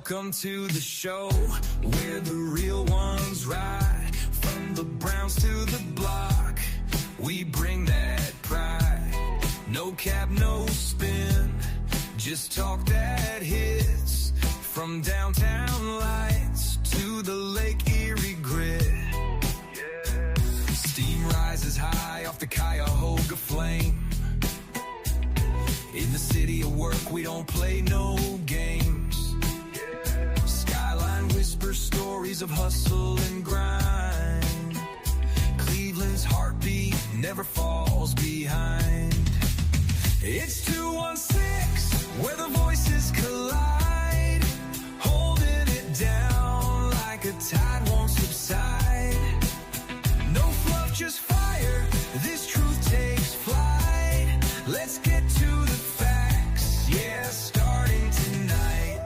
Welcome to the show where the real ones ride. From the Browns to the block, we bring that pride. No cap, no spin, just talk that hits. From downtown lights to the Lake Erie grit. Steam rises high off the Cuyahoga flame. In the city of work, we don't play no games. Skyline whispers stories of hustle and grind. Cleveland's heartbeat never falls behind. It's 216, where the voices collide. Holding it down like a tide won't subside. No fluff, just fire. This truth takes flight. Let's get to the facts. Yeah, starting tonight.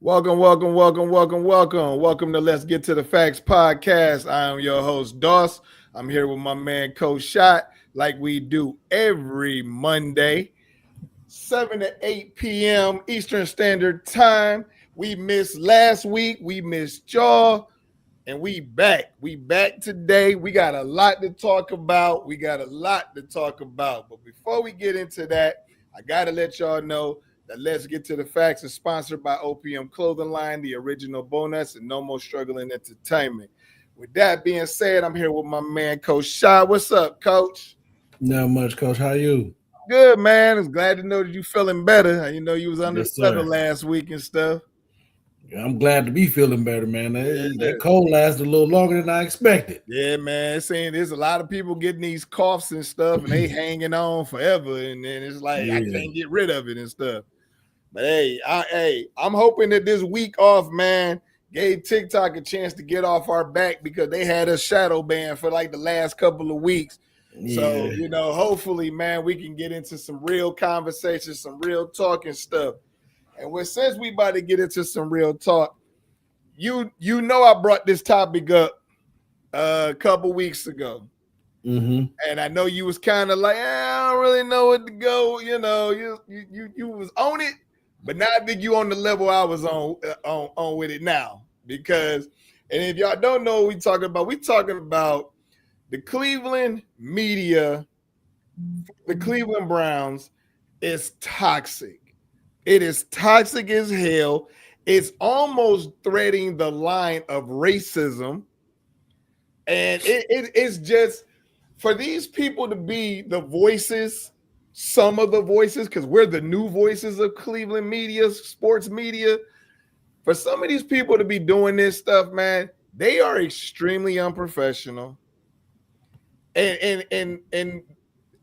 Welcome to Let's Get to the Facts podcast. I am your host, Doss. I'm here with my man, Coach Shot, like we do every Monday, 7 to 8 p.m. Eastern Standard Time. We missed last week. We missed y'all. And we back. We back today. We got a lot to talk about. But before we get into that, I got to let y'all know that Let's Get to the Facts is sponsored by OPM Clothing Line, the original bonus, and No More Struggling Entertainment. With that being said, I'm here with my man, Coach Shaw. What's up, Coach? Not much, Coach. How are you? Good, man. I'm glad to know that you feeling better. You know, you was under the weather last week and stuff. I'm glad to be feeling better, man. That cold lasted a little longer than I expected. Yeah, man. Saying there's a lot of people getting these coughs and stuff, and they hanging on forever, and then it's like I can't get rid of it and stuff. But I'm hoping that this week off, man, gave TikTok a chance to get off our back because they had us shadow banned for like the last couple of weeks. Yeah. So, you know, hopefully, man, we can get into some real conversations, some real talking stuff. And since we about to get into some real talk, you know I brought this topic up a couple weeks ago. Mm-hmm. And I know you was kind of like, I don't really know what to go. You know, you was on it, but now I think you on the level I was on with it now. Because, and if y'all don't know what we talking about the Cleveland media, the Cleveland Browns is toxic. It is toxic as hell. It's almost threading the line of racism. And it's just for these people to be the voices, some of the voices, because we're the new voices of Cleveland media, sports media. For some of these people to be doing this stuff, man, they are extremely unprofessional. And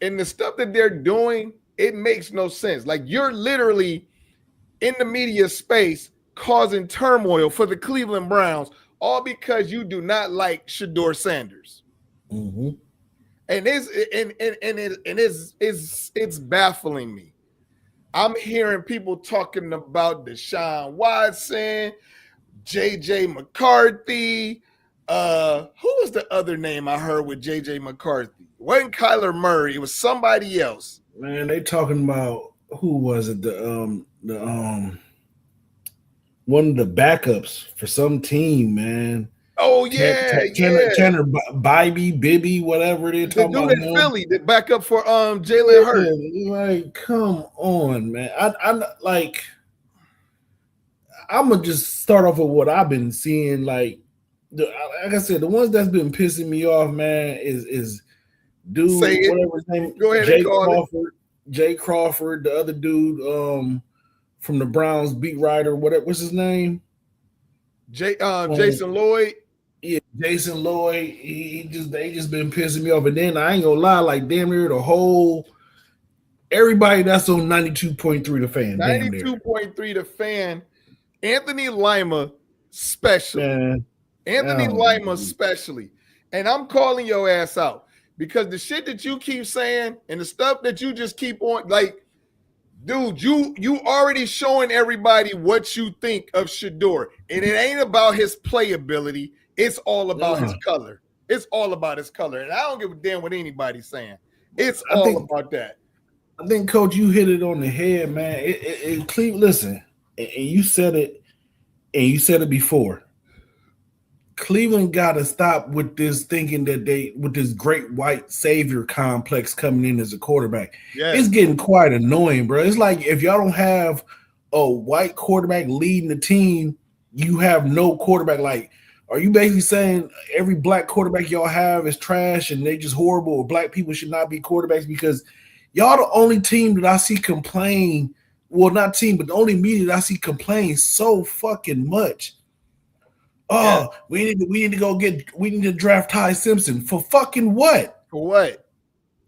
the stuff that they're doing, it makes no sense. Like you're literally in the media space causing turmoil for the Cleveland Browns, all because you do not like SHEDEUR Sanders. Mm-hmm. And it's baffling me. I'm hearing people talking about Deshaun Watson, JJ McCarthy. Who was the other name I heard with JJ McCarthy? It wasn't Kyler Murray, it was somebody else. Man, they talking about who was it? The one of the backups for some team, man. Oh yeah, Tanner Bibby, whatever they're talking about. The dude in Philly, the backup for Jalen Hurts. Like, come on, man. I'm like, I'm gonna just start off with what I've been seeing. Like I said, the ones that's been pissing me off, man, is dude, whatever his name. Go ahead, Jay Crawford, the other dude from the Browns beat writer, what's his name? Jason Lloyd. Yeah, Jason Lloyd. They just been pissing me off. And then I ain't gonna lie, like damn near the whole everybody that's on 92.3 the fan. 92.3 the fan. Anthony Lima especially. Anthony Lima especially. And I'm calling your ass out. Because the shit that you keep saying and the stuff that you just keep on, like, dude, you already showing everybody what you think of SHEDEUR. And it ain't about his playability. It's all about his color. It's all about his color. And I don't give a damn what anybody's saying. It's all about that. I think, Coach, you hit it on the head, man. Listen, and you said it, before. Cleveland got to stop with this thinking that with this great white savior complex coming in as a quarterback. Yeah. It's getting quite annoying, bro. It's like if y'all don't have a white quarterback leading the team, you have no quarterback. Like, are you basically saying every black quarterback y'all have is trash and they just horrible, or black people should not be quarterbacks? Because y'all the only team that I see complain. Well, not team, but the only media that I see complain so fucking much. Oh, yeah. we need to draft Ty Simpson for fucking what? For what?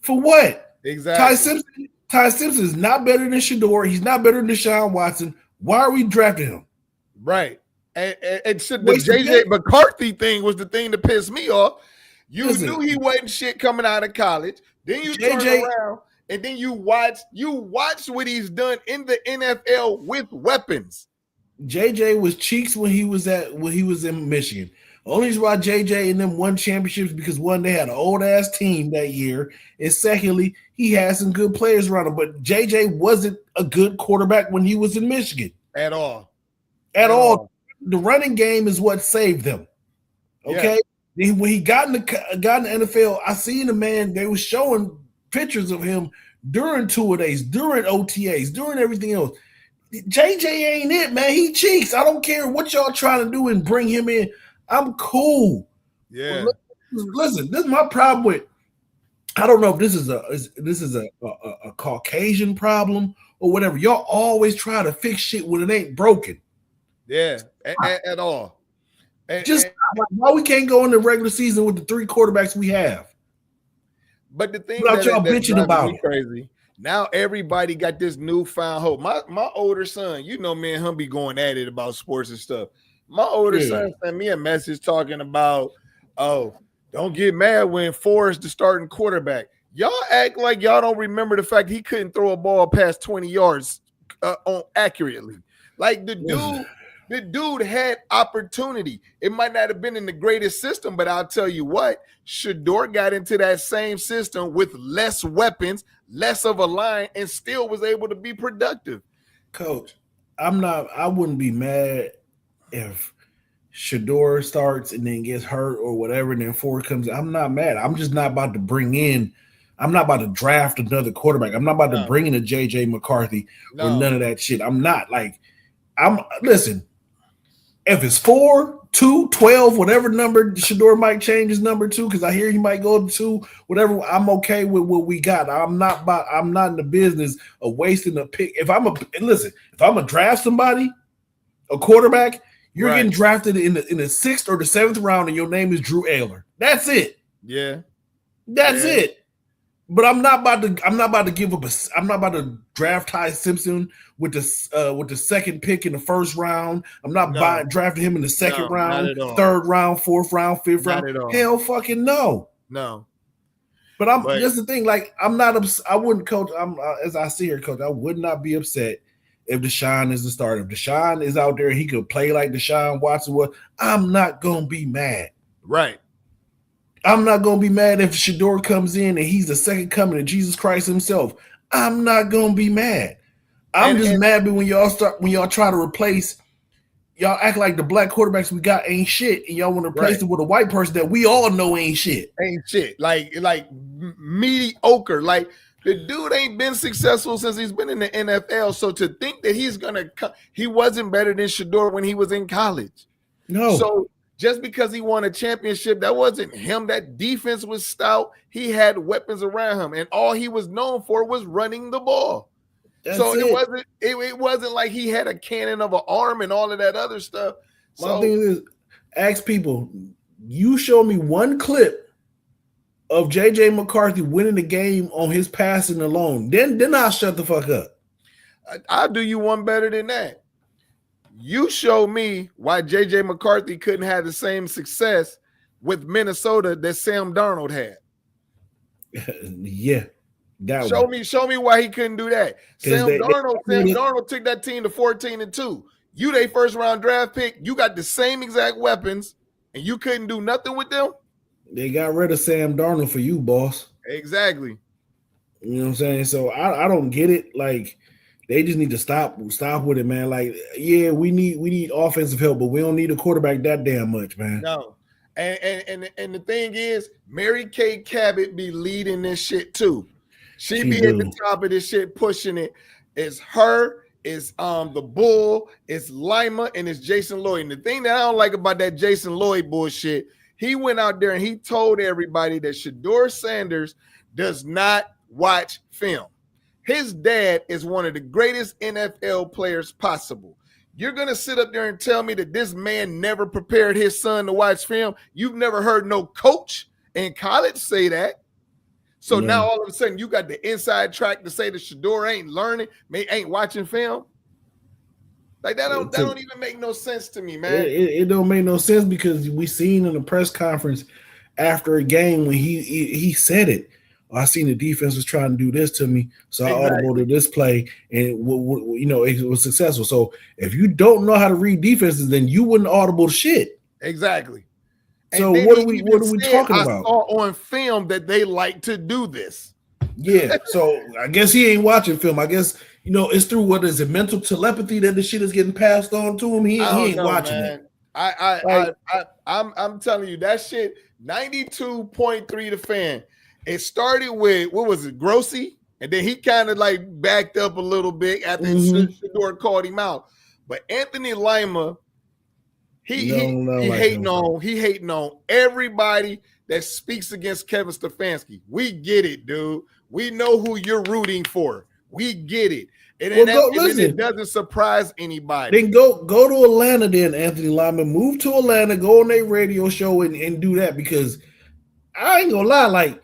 For what? Exactly. Ty Simpson is not better than SHEDEUR. He's not better than Deshaun Watson. Why are we drafting him? Right. And the JJ McCarthy thing was the thing that pissed me off. You knew he wasn't shit coming out of college. Then you turn around and then you watch what he's done in the NFL with weapons. JJ was cheeks when he was in Michigan. The only reason why JJ and them won championships because one, they had an old ass team that year, and secondly, he had some good players around him. But JJ wasn't a good quarterback when he was in Michigan at all. At all. The running game is what saved them. Okay, yeah. When he got in the NFL, I seen the man. They were showing pictures of him during tour days, during OTAs, during everything else. JJ ain't it, man. He cheeks. I don't care what y'all trying to do and bring him in. I'm cool. Yeah. Listen, this is my problem with. I don't know if this is a Caucasian problem or whatever. Y'all always try to fix shit when it ain't broken. Yeah, at all. Why we can't go in the regular season with the three quarterbacks we have? But the thing that y'all bitching about me crazy. Now everybody got this newfound hope. My older son, you know, me and him be going at it about sports and stuff. My older son sent me a message talking about, oh, don't get mad when Forrest the starting quarterback. Y'all act like y'all don't remember the fact he couldn't throw a ball past 20 yards accurately. Like the dude had opportunity. It might not have been in the greatest system, but I'll tell you what, SHEDEUR got into that same system with less weapons, less of a line, and still was able to be productive. Coach, I wouldn't be mad if SHEDEUR starts and then gets hurt or whatever, and then Ford comes in. I'm not mad. I'm just not about to I'm not about to draft another quarterback. I'm not about to bring in a JJ McCarthy or none of that shit. I'm not. Listen, if it's 4, 2, 12, whatever number SHEDEUR might change his number to, because I hear he might go to 2, whatever, I'm okay with what we got. I'm not in the business of wasting a pick. If I'm gonna draft somebody, a quarterback, you're getting drafted in the 6th or the 7th round, and your name is Drew Ayler. That's it. Yeah. That's it. But I'm not about to give up I'm not about to draft Ty Simpson with the second pick in the first round. I'm not drafting him in the second round, third round, fourth round, fifth round. Hell fucking no. No. But that's the thing. Like, I'm not I wouldn't, Coach. As I see here, Coach, I would not be upset if Deshaun is the starter. If Deshaun is out there, he could play like Deshaun Watson was. I'm not gonna be mad. Right. I'm not going to be mad if SHEDEUR comes in and he's the second coming of Jesus Christ himself. I'm not going to be mad. I'm just mad when y'all try to replace, y'all act like the black quarterbacks we got ain't shit, and y'all want to replace them with a white person that we all know ain't shit. Ain't shit. Like mediocre. Like, the dude ain't been successful since he's been in the NFL. So to think that he wasn't better than SHEDEUR when he was in college. No. So just because he won a championship, that wasn't him. That defense was stout. He had weapons around him, and all he was known for was running the ball. It wasn't like he had a cannon of an arm and all of that other stuff. My thing is, ask people, you show me one clip of JJ McCarthy winning the game on his passing alone, then I'll shut the fuck up. I'll do you one better than that. You show me why JJ McCarthy couldn't have the same success with Minnesota that Sam Darnold had. Yeah. Show me why he couldn't do that. Sam Darnold took that team to 14-2. You their first round draft pick, you got the same exact weapons, and you couldn't do nothing with them. They got rid of Sam Darnold for you, boss. Exactly. You know what I'm saying? So I don't get it. Like they just need to stop with it, man. Like, yeah, we need offensive help, but we don't need a quarterback that damn much, man. No. And the thing is, Mary Kay Cabot be leading this shit too. She be at the top of this shit, pushing it. It's her, it's the Bull, it's Lima, and it's Jason Lloyd. And the thing that I don't like about that Jason Lloyd bullshit, he went out there and he told everybody that SHEDEUR Sanders does not watch film. His dad is one of the greatest NFL players possible. You're going to sit up there and tell me that this man never prepared his son to watch film? You've never heard no coach in college say that. So now all of a sudden you got the inside track to say that SHEDEUR ain't learning, ain't watching film. Like that don't even make no sense to me, man. It don't make no sense because we seen in the press conference after a game when he said it. I seen the defense was trying to do this to me, so I audible to this play, and it was successful. So if you don't know how to read defenses, then you wouldn't audible shit. Exactly. So what are we talking about? I saw on film that they like to do this. Yeah. So I guess he ain't watching film. I guess it's through what is it, mental telepathy that the shit is getting passed on to him. He ain't watching it. I'm telling you that shit. 92.3 the fan. It started with, what was it, Grossi? And then he kind of like backed up a little bit after SHEDEUR called him out. But Anthony Lima, he hating on everybody that speaks against Kevin Stefanski. We get it, dude. We know who you're rooting for. We get it. And it doesn't surprise anybody. Then go to Atlanta then, Anthony Lima. Move to Atlanta, go on their radio show and do that, because I ain't gonna lie, like,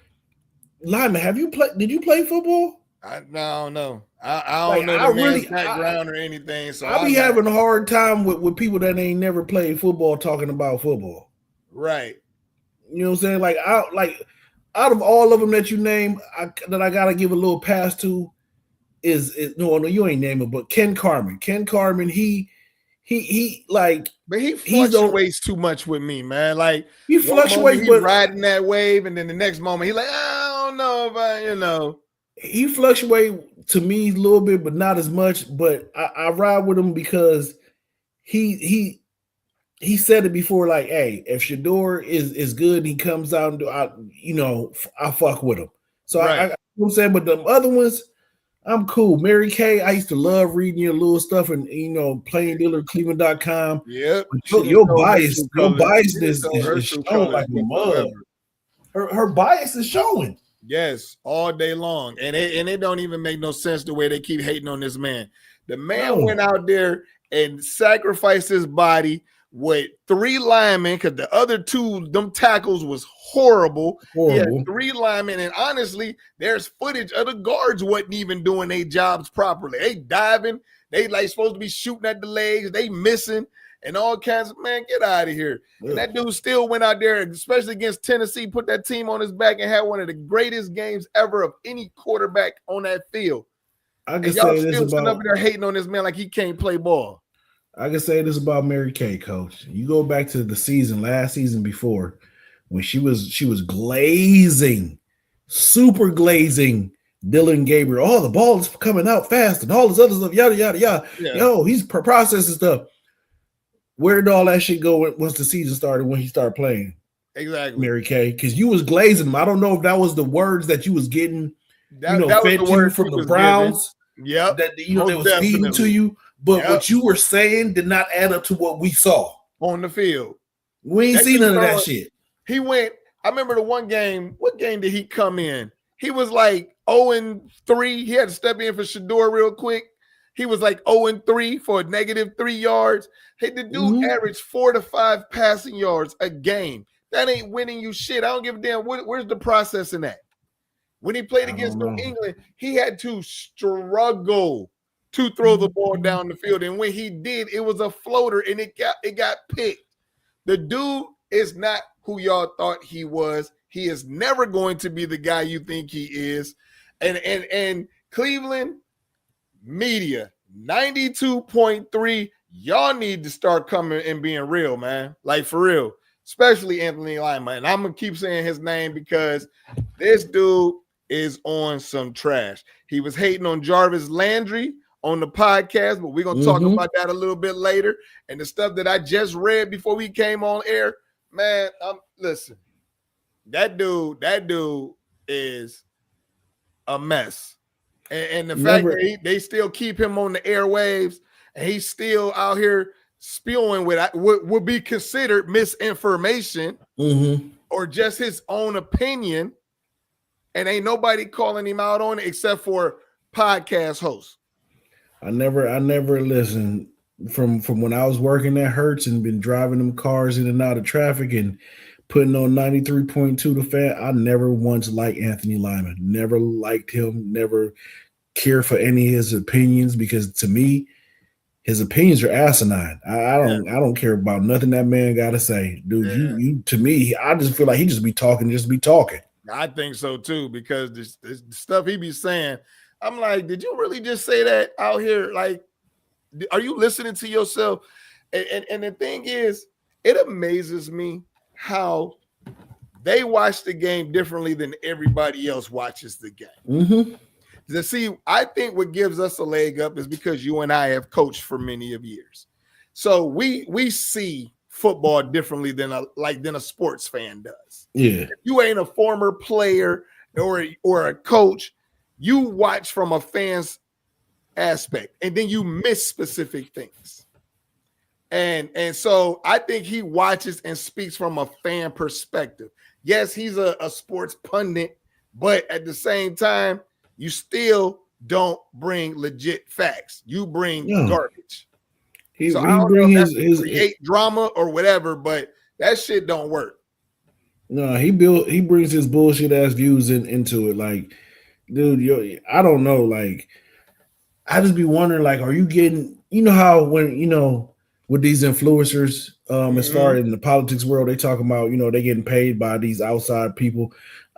Lyman, did you play football? I don't know. I don't know the man's background or anything. So I be having a hard time with people that ain't never played football talking about football. Right. You know what I'm saying? Like out of all of them that you name, that I gotta give a little pass to is no, you ain't naming, but Ken Carman. Ken Carman, he like, but he fluctuates too much with me, man. Like he fluctuates, he's riding that wave, and then the next moment he's like, I don't know about, He fluctuates to me a little bit, but not as much. But I ride with him because he said it before, like, hey, if SHEDEUR is good, he comes out and I fuck with him. So right. You know what I'm saying, but the other ones, I'm cool. Mary Kay, I used to love reading your little stuff and playing dealer Cleveland.com. Yep. Your biasness is showing like a mug. Her bias is showing. Yes, all day long. And it don't even make no sense the way they keep hating on this man. The man went out there and sacrificed his body with 3 linemen, because the other 2, them tackles was horrible. He had 3 linemen, and honestly, there's footage of the guards wasn't even doing their jobs properly. They diving, they like supposed to be shooting at the legs, they missing, and all kinds of, man, get out of here. Yeah. And that dude still went out there, especially against Tennessee, put that team on his back and had one of the greatest games ever of any quarterback on that field. I can say this about sitting up there hating on this man like he can't play ball. I can say this about Mary Kay, Coach. You go back to the last season before, when she was glazing, super glazing Dylan Gabriel. Oh, the ball is coming out fast and all this other stuff, yada, yada, yada. Yeah. Yo, he's processing stuff. Where did all that shit go once the season started, when he started playing? Exactly. Mary Kay, because you was glazing him. I don't know if that was the words that you was getting, that fed to you from the Browns. Yeah, that they was feeding to you. But what you were saying did not add up to what we saw on the field. We ain't seen none of that shit. He went, I remember the one game, what game did he come in? He was like 0-3. He had to step in for SHEDEUR real quick. He was like 0-3 for a -3 yards. Hey, the dude averaged 4 to 5 passing yards a game. That ain't winning you shit. I don't give a damn. Where's the process in that? When he played against New England, he had to struggle to throw the ball down the field. And when he did, it was a floater and it got picked. The dude is not who y'all thought he was. He is never going to be the guy you think he is. And Cleveland media, 92.3, y'all need to start coming and being real, man. Like, for real. Especially Anthony Lima. And I'm going to keep saying his name because this dude is on some trash. He was hating on Jarvis Landry on the podcast, but we're going to talk about that a little bit later. And the stuff that I just read before we came on air, man, listen, that dude is a mess. And the fact that they still keep him on the airwaves and he's still out here spewing with what would be considered misinformation or just his own opinion, and ain't nobody calling him out on it except for podcast hosts. I never listened from when I was working at Hertz and been driving them cars in and out of traffic and putting on 93.2 The Fan. I never once liked Anthony Lyman. Never liked him. Never cared for any of his opinions, because to me, his opinions are asinine. I don't care about nothing that man got to say, dude. You to me, I just feel like he just be talking. I think so too, because this stuff he be saying, I'm like, did you really just say that out here? Like, are you listening to yourself? And the thing is, it amazes me how they watch the game differently than everybody else watches the game. See, I think what gives us a leg up is because you and I have coached for many of years. So we see football differently than a sports fan does. Yeah. If you ain't a former player or a coach, you watch from a fan's aspect, and then you miss specific things. And so I think he watches and speaks from a fan perspective. Yes, he's a sports pundit, but at the same time, you still don't bring legit facts. You bring garbage. I don't know if that's create drama or whatever, but that shit don't work. No, he brings his bullshit ass views into it. Like, dude, I don't know. Like, I just be wondering, like, are you getting, how when, with these influencers, as far as in the politics world, they talking about, they getting paid by these outside people.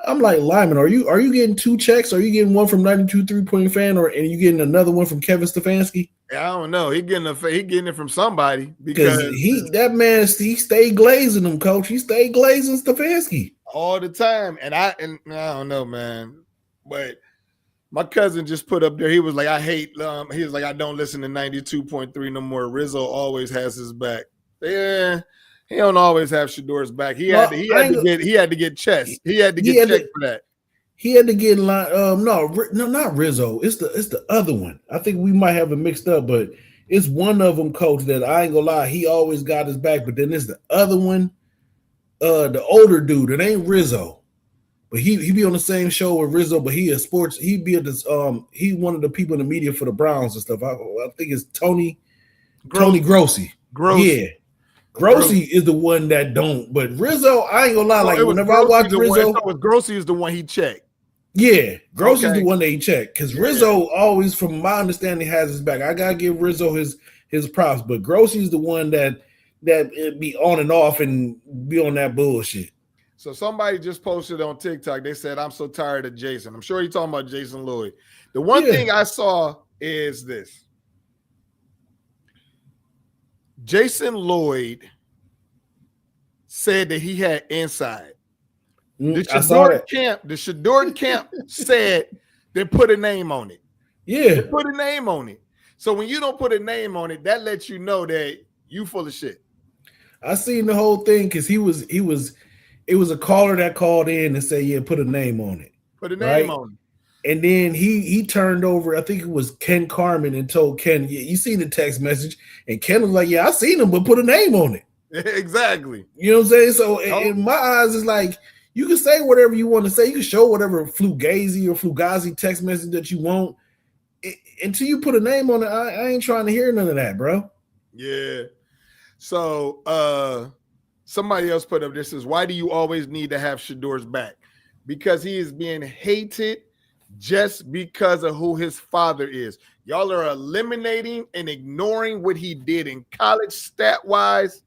I'm like, Lyman, are you getting 2 checks? Are you getting one from 92 3-point fan, and you getting another one from Kevin Stefanski? I don't know. He getting it from somebody, because he stayed glazing them, coach. He stayed glazing Stefanski all the time. And I don't know, man. But my cousin just put up there, he was like, he was like, I don't listen to 92.3 no more. Rizzo always has his back. Yeah. He don't always have SHEDEUR's back. He had to get chest. He had to get checked for that. He had to get no, not Rizzo. It's the other one. I think we might have it mixed up, but it's one of them, coach, that I ain't gonna lie, he always got his back. But then there's the other one, the older dude. It ain't Rizzo, but he be on the same show with Rizzo. But he be at this he one of the people in the media for the Browns and stuff. I think it's Tony Grossi. Yeah. Grossi is the one that don't, but Rizzo, I ain't gonna lie. Like, whenever I watch Rizzo, Grossi is the one he checked. Yeah, Grossi is the one that he checked, because Rizzo always, from my understanding, has his back. I gotta give Rizzo his props, but Grossi is the one that be on and off and be on that bullshit. So somebody just posted on TikTok. They said, "I'm so tired of Jason." I'm sure you're talking about Jason Lloyd. The one thing I saw is this. Jason Lloyd said that he had inside. The SHEDEUR camp said they put a name on it. Yeah. They put a name on it. So when you don't put a name on it, that lets you know that you full of shit. I seen the whole thing, because it was a caller that called in and said, yeah, put a name on it. Put a name on it. And then he turned over, I think it was Ken Carmen, and told Ken, yeah, you seen the text message. And Ken was like, yeah, I seen him, but put a name on it. Exactly. You know what I'm saying? So in my eyes, it's like, you can say whatever you want to say. You can show whatever Fugazi text message that you want. Until you put a name on it, I ain't trying to hear none of that, bro. Yeah. So somebody else put up this is, why do you always need to have SHEDEUR's back? Because he is being hated just because of who his father is. Y'all are eliminating and ignoring what he did in college stat-wise,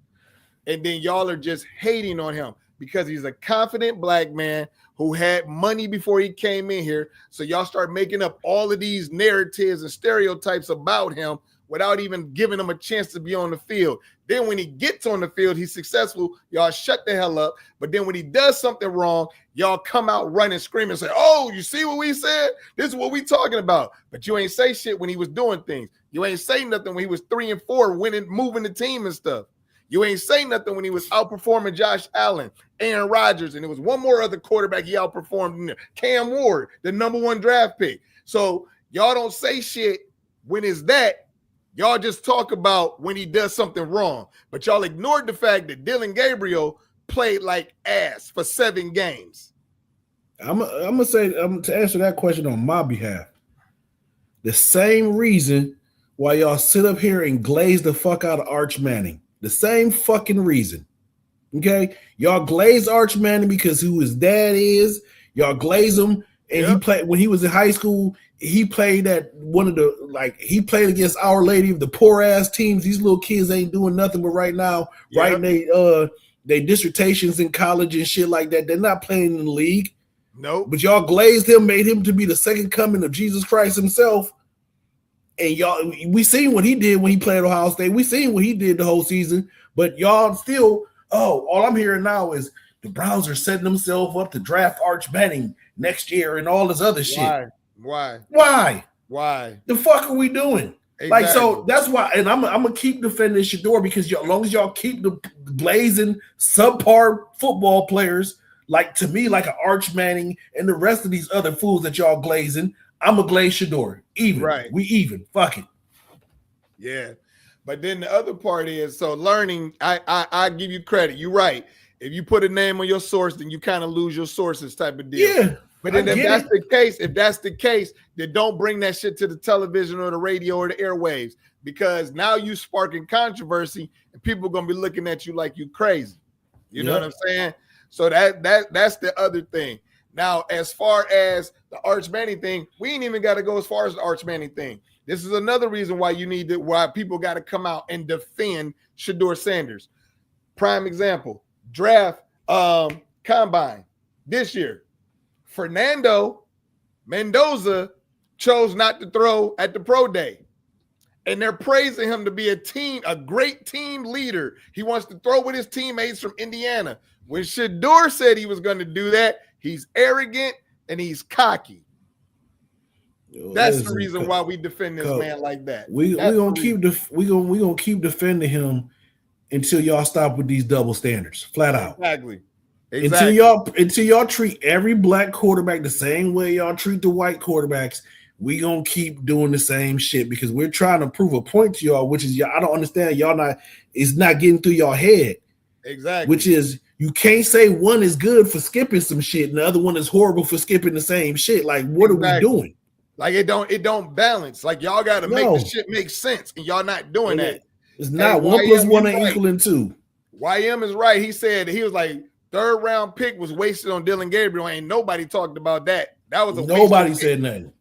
and then y'all are just hating on him because he's a confident black man who had money before he came in here. So y'all start making up all of these narratives and stereotypes about him without even giving him a chance to be on the field. Then when he gets on the field, he's successful. Y'all shut the hell up. But then when he does something wrong, y'all come out running, screaming, and say, oh, you see what we said? This is what we talking about. But you ain't say shit when he was doing things. You ain't say nothing when he was 3 and 4, winning, moving the team and stuff. You ain't say nothing when he was outperforming Josh Allen, Aaron Rodgers, and there was one more other quarterback he outperformed in there. Cam Ward, the #1 draft pick. So y'all don't say shit when it's that. Y'all just talk about when he does something wrong. But y'all ignored the fact that Dylan Gabriel played like ass for 7 games. I'm gonna say to answer that question on my behalf. The same reason why y'all sit up here and glaze the fuck out of Arch Manning. The same fucking reason. Okay? Y'all glaze Arch Manning because who his dad is. Y'all glaze him. And he played when he was in high school. He played at one of the he played against Our Lady of the poor ass teams. These little kids ain't doing nothing but right now writing they dissertations in college and shit like that. They're not playing in the league. Nope. But y'all glazed him, made him to be the second coming of Jesus Christ himself. And y'all, we seen what he did when he played Ohio State. We seen what he did the whole season. But y'all still, all I'm hearing now is the Browns are setting themselves up to draft Arch Manning next year and all this other shit. Why? The fuck are we doing? Exactly. So that's why, and I'm gonna keep defending SHEDEUR because as long as y'all keep the blazing subpar football players, like to me, like an Arch Manning and the rest of these other fools that y'all glazing, I'm gonna glaze SHEDEUR. Even. Right. We even. Fuck it. Yeah. But then the other part is, so learning, I give you credit. You're right. If you put a name on your source, then you kind of lose your sources type of deal. Yeah. But then if that's the case, then don't bring that shit to the television or the radio or the airwaves, because now you sparking controversy and people are gonna be looking at you like you crazy. You know what I'm saying? So that's the other thing. Now, as far as the Arch Manning thing, we ain't even got to go as far as the Arch Manning thing. This is another reason why why people got to come out and defend SHEDEUR Sanders. Prime example, draft combine this year. Fernando Mendoza chose not to throw at the pro day. And they're praising him to be a great team leader. He wants to throw with his teammates from Indiana. When SHEDEUR said he was going to do that, he's arrogant and he's cocky. That's the reason why we defend this man like that. We gonna keep defending him until y'all stop with these double standards, flat out. Exactly. Until y'all treat every black quarterback the same way y'all treat the white quarterbacks, we gonna keep doing the same shit because we're trying to prove a point to y'all, which is I don't understand. It's not getting through your head. Exactly. Which is you can't say one is good for skipping some shit and the other one is horrible for skipping the same shit. Like, what are we doing? Like it don't balance. Like y'all gotta make the shit make sense, and y'all not doing that. It's not 1 + 1 equaling 2. YM is right. He said he was like 3rd round pick was wasted on Dylan Gabriel. Ain't nobody talked about that. That was nobody said nothing.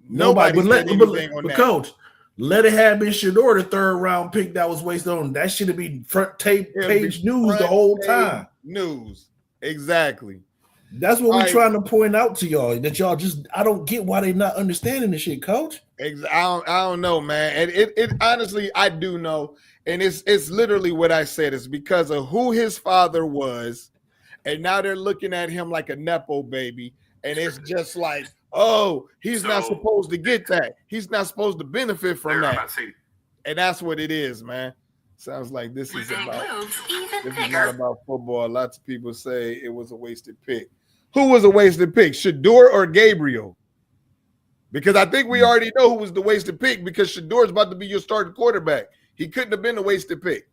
Nobody said anything on that. Coach, let it have been SHEDEUR, the 3rd round pick that was wasted on. That should have been front page news the whole time. News. Exactly. That's what we're trying to point out to y'all, that y'all just, I don't get why they not understanding this shit, Coach. I don't know, man. And it honestly, I do know. And it's literally what I said. It's because of who his father was. And now they're looking at him like a Nepo baby. And it's just like, oh, he's not supposed to get that. He's not supposed to benefit from that. And that's what it is, man. Sounds like this is not about football. Lots of people say it was a wasted pick. Who was a wasted pick, SHEDEUR or Gabriel? Because I think we already know who was the wasted pick, because SHEDEUR is about to be your starting quarterback. He couldn't have been a wasted pick.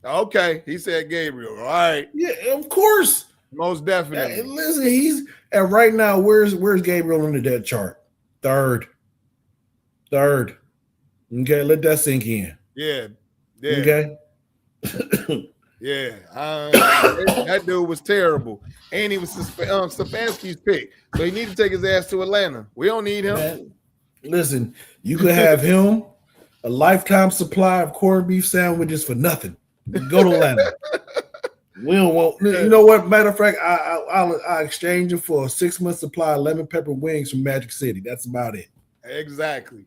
Okay, he said Gabriel. All right. Yeah, of course. Most definitely. Listen, and right now, where's Gabriel on the depth chart? Third. Okay, let that sink in. Yeah. Okay. Yeah, that dude was terrible, and he was Stefanski's pick, so he needed to take his ass to Atlanta. We don't need him. Man, listen, you could have him a lifetime supply of corned beef sandwiches for nothing. Go to Atlanta. We don't want. You know what? Matter of fact, I'll exchange it for a 6-month supply of lemon pepper wings from Magic City. That's about it. Exactly.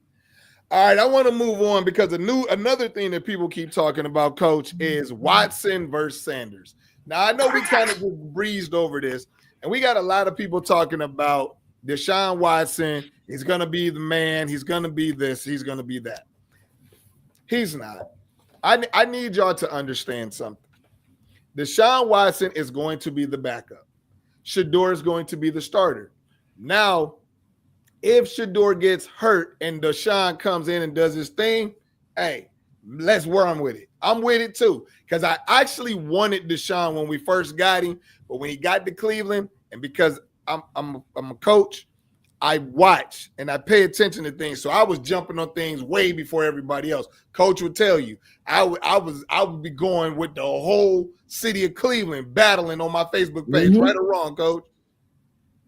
All right, I want to move on because another thing that people keep talking about, Coach, is Watson versus Sanders. Now, I know we kind of just breezed over this, and we got a lot of people talking about Deshaun Watson. He's going to be the man. He's going to be this. He's going to be that. He's not. I need y'all to understand something. Deshaun Watson is going to be the backup. SHEDEUR is going to be the starter. Now, if SHEDEUR gets hurt and Deshaun comes in and does his thing, hey, let's run with it. I'm with it too, because I actually wanted Deshaun when we first got him, but when he got to Cleveland, and because I'm a coach, I watch and I pay attention to things. So I was jumping on things way before everybody else. Coach would tell you, I would be going with the whole city of Cleveland battling on my Facebook page, right or wrong, Coach.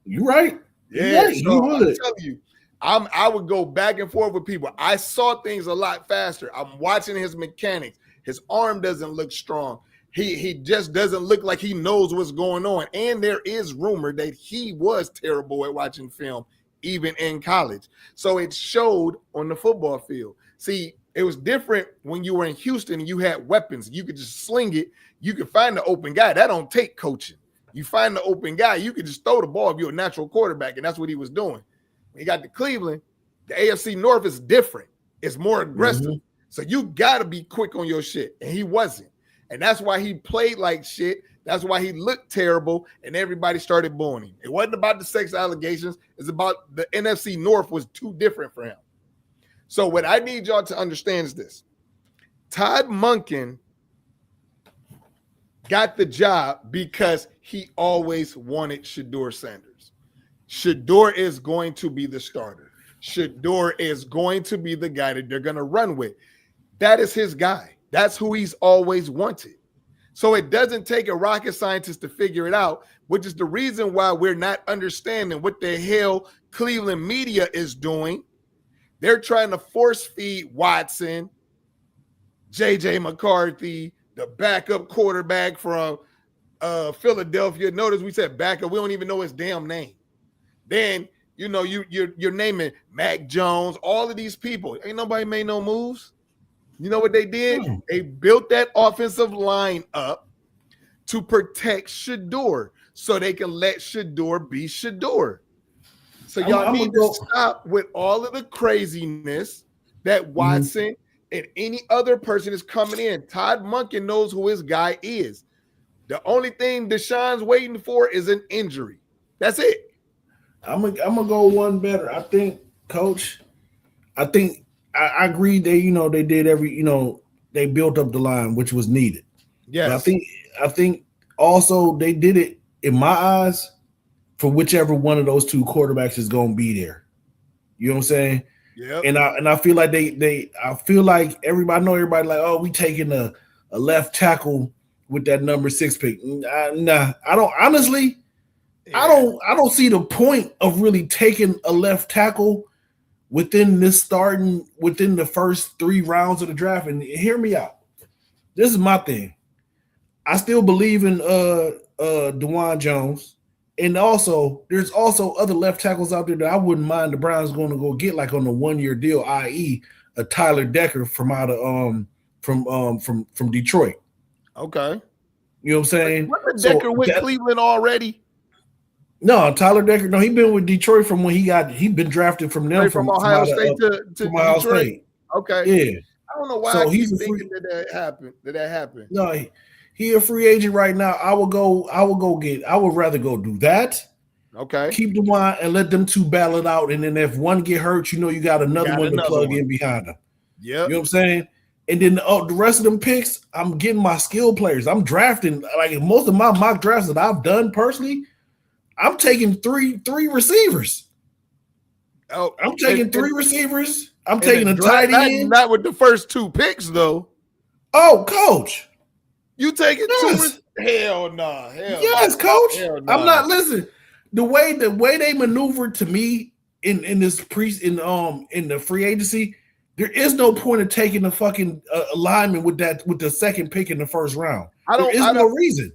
You right. Yeah, right. So I'm telling you, I would go back and forth with people. I saw things a lot faster. I'm watching his mechanics. His arm doesn't look strong. He just doesn't look like he knows what's going on. And there is rumor that he was terrible at watching film, even in college. So it showed on the football field. See, it was different when you were in Houston and you had weapons. You could just sling it. You could find the open guy. That don't take coaching. You find the open guy, you could just throw the ball if you're a natural quarterback, and that's what he was doing. When he got to Cleveland, the AFC North is different. It's more aggressive. So you got to be quick on your shit, and he wasn't. And that's why he played like shit. That's why he looked terrible, and everybody started booing him. It wasn't about the sex allegations. It's about the NFC North was too different for him. So what I need y'all to understand is this. Todd Monken got the job because he always wanted SHEDEUR Sanders. SHEDEUR is going to be the starter. SHEDEUR is going to be the guy that they're going to run with. That is his guy. That's who he's always wanted. So it doesn't take a rocket scientist to figure it out, which is the reason why we're not understanding what the hell Cleveland media is doing. They're trying to force feed Watson, J.J. McCarthy, the backup quarterback from Philadelphia. Notice we said backup. We don't even know his damn name. Then, you know, you're naming Mac Jones, all of these people. Ain't nobody made no moves. You know what they did? They built that offensive line up to protect SHEDEUR so they can let SHEDEUR be SHEDEUR. So y'all need to stop with all of the craziness that Watson and any other person is coming in. Todd Monken knows who his guy is. The only thing Deshaun's waiting for is an injury. That's it. I'm gonna go one better. I think, Coach. I agree. They did they built up the line, which was needed. Yeah. I think also they did it in my eyes for whichever one of those two quarterbacks is going to be there. You know what I'm saying? Yeah. And I feel like I feel like everybody like, oh, we taking a left tackle with that number 6 pick. Nah, I don't honestly. Yeah. I don't see the point of really taking a left tackle within the first 3 rounds of the draft. And hear me out. This is my thing. I still believe in DeJuan Jones. And also, there's also other left tackles out there that I wouldn't mind the Browns going to go get, like on a 1-year deal, i.e., a Tyler Decker from out of from Detroit. Okay, you know what I'm saying? Wasn't Decker with Cleveland already? No, Tyler Decker. No, he been with Detroit from when he been drafted from them from Ohio State to Ohio Detroit. State. Okay, yeah. I don't know why I keep thinking that happened. No. He a free agent right now. I would rather go do that. Okay. Keep the one and let them two battle it out. And then if one get hurt, you got another one to plug in behind them. Yeah. You know what I'm saying? And then the rest of them picks, I'm getting my skill players. I'm drafting, like most of my mock drafts that I've done personally, I'm taking three receivers. Oh, I'm taking 3 receivers. I'm taking a tight end. Not with the first 2 picks, though. Oh, Coach. You taking 2? Hell no. Yes, Coach. Nah. I'm not listening. The way they maneuvered to me in the free agency, there is no point of taking the fucking alignment with the second pick in the first round. There is no reason.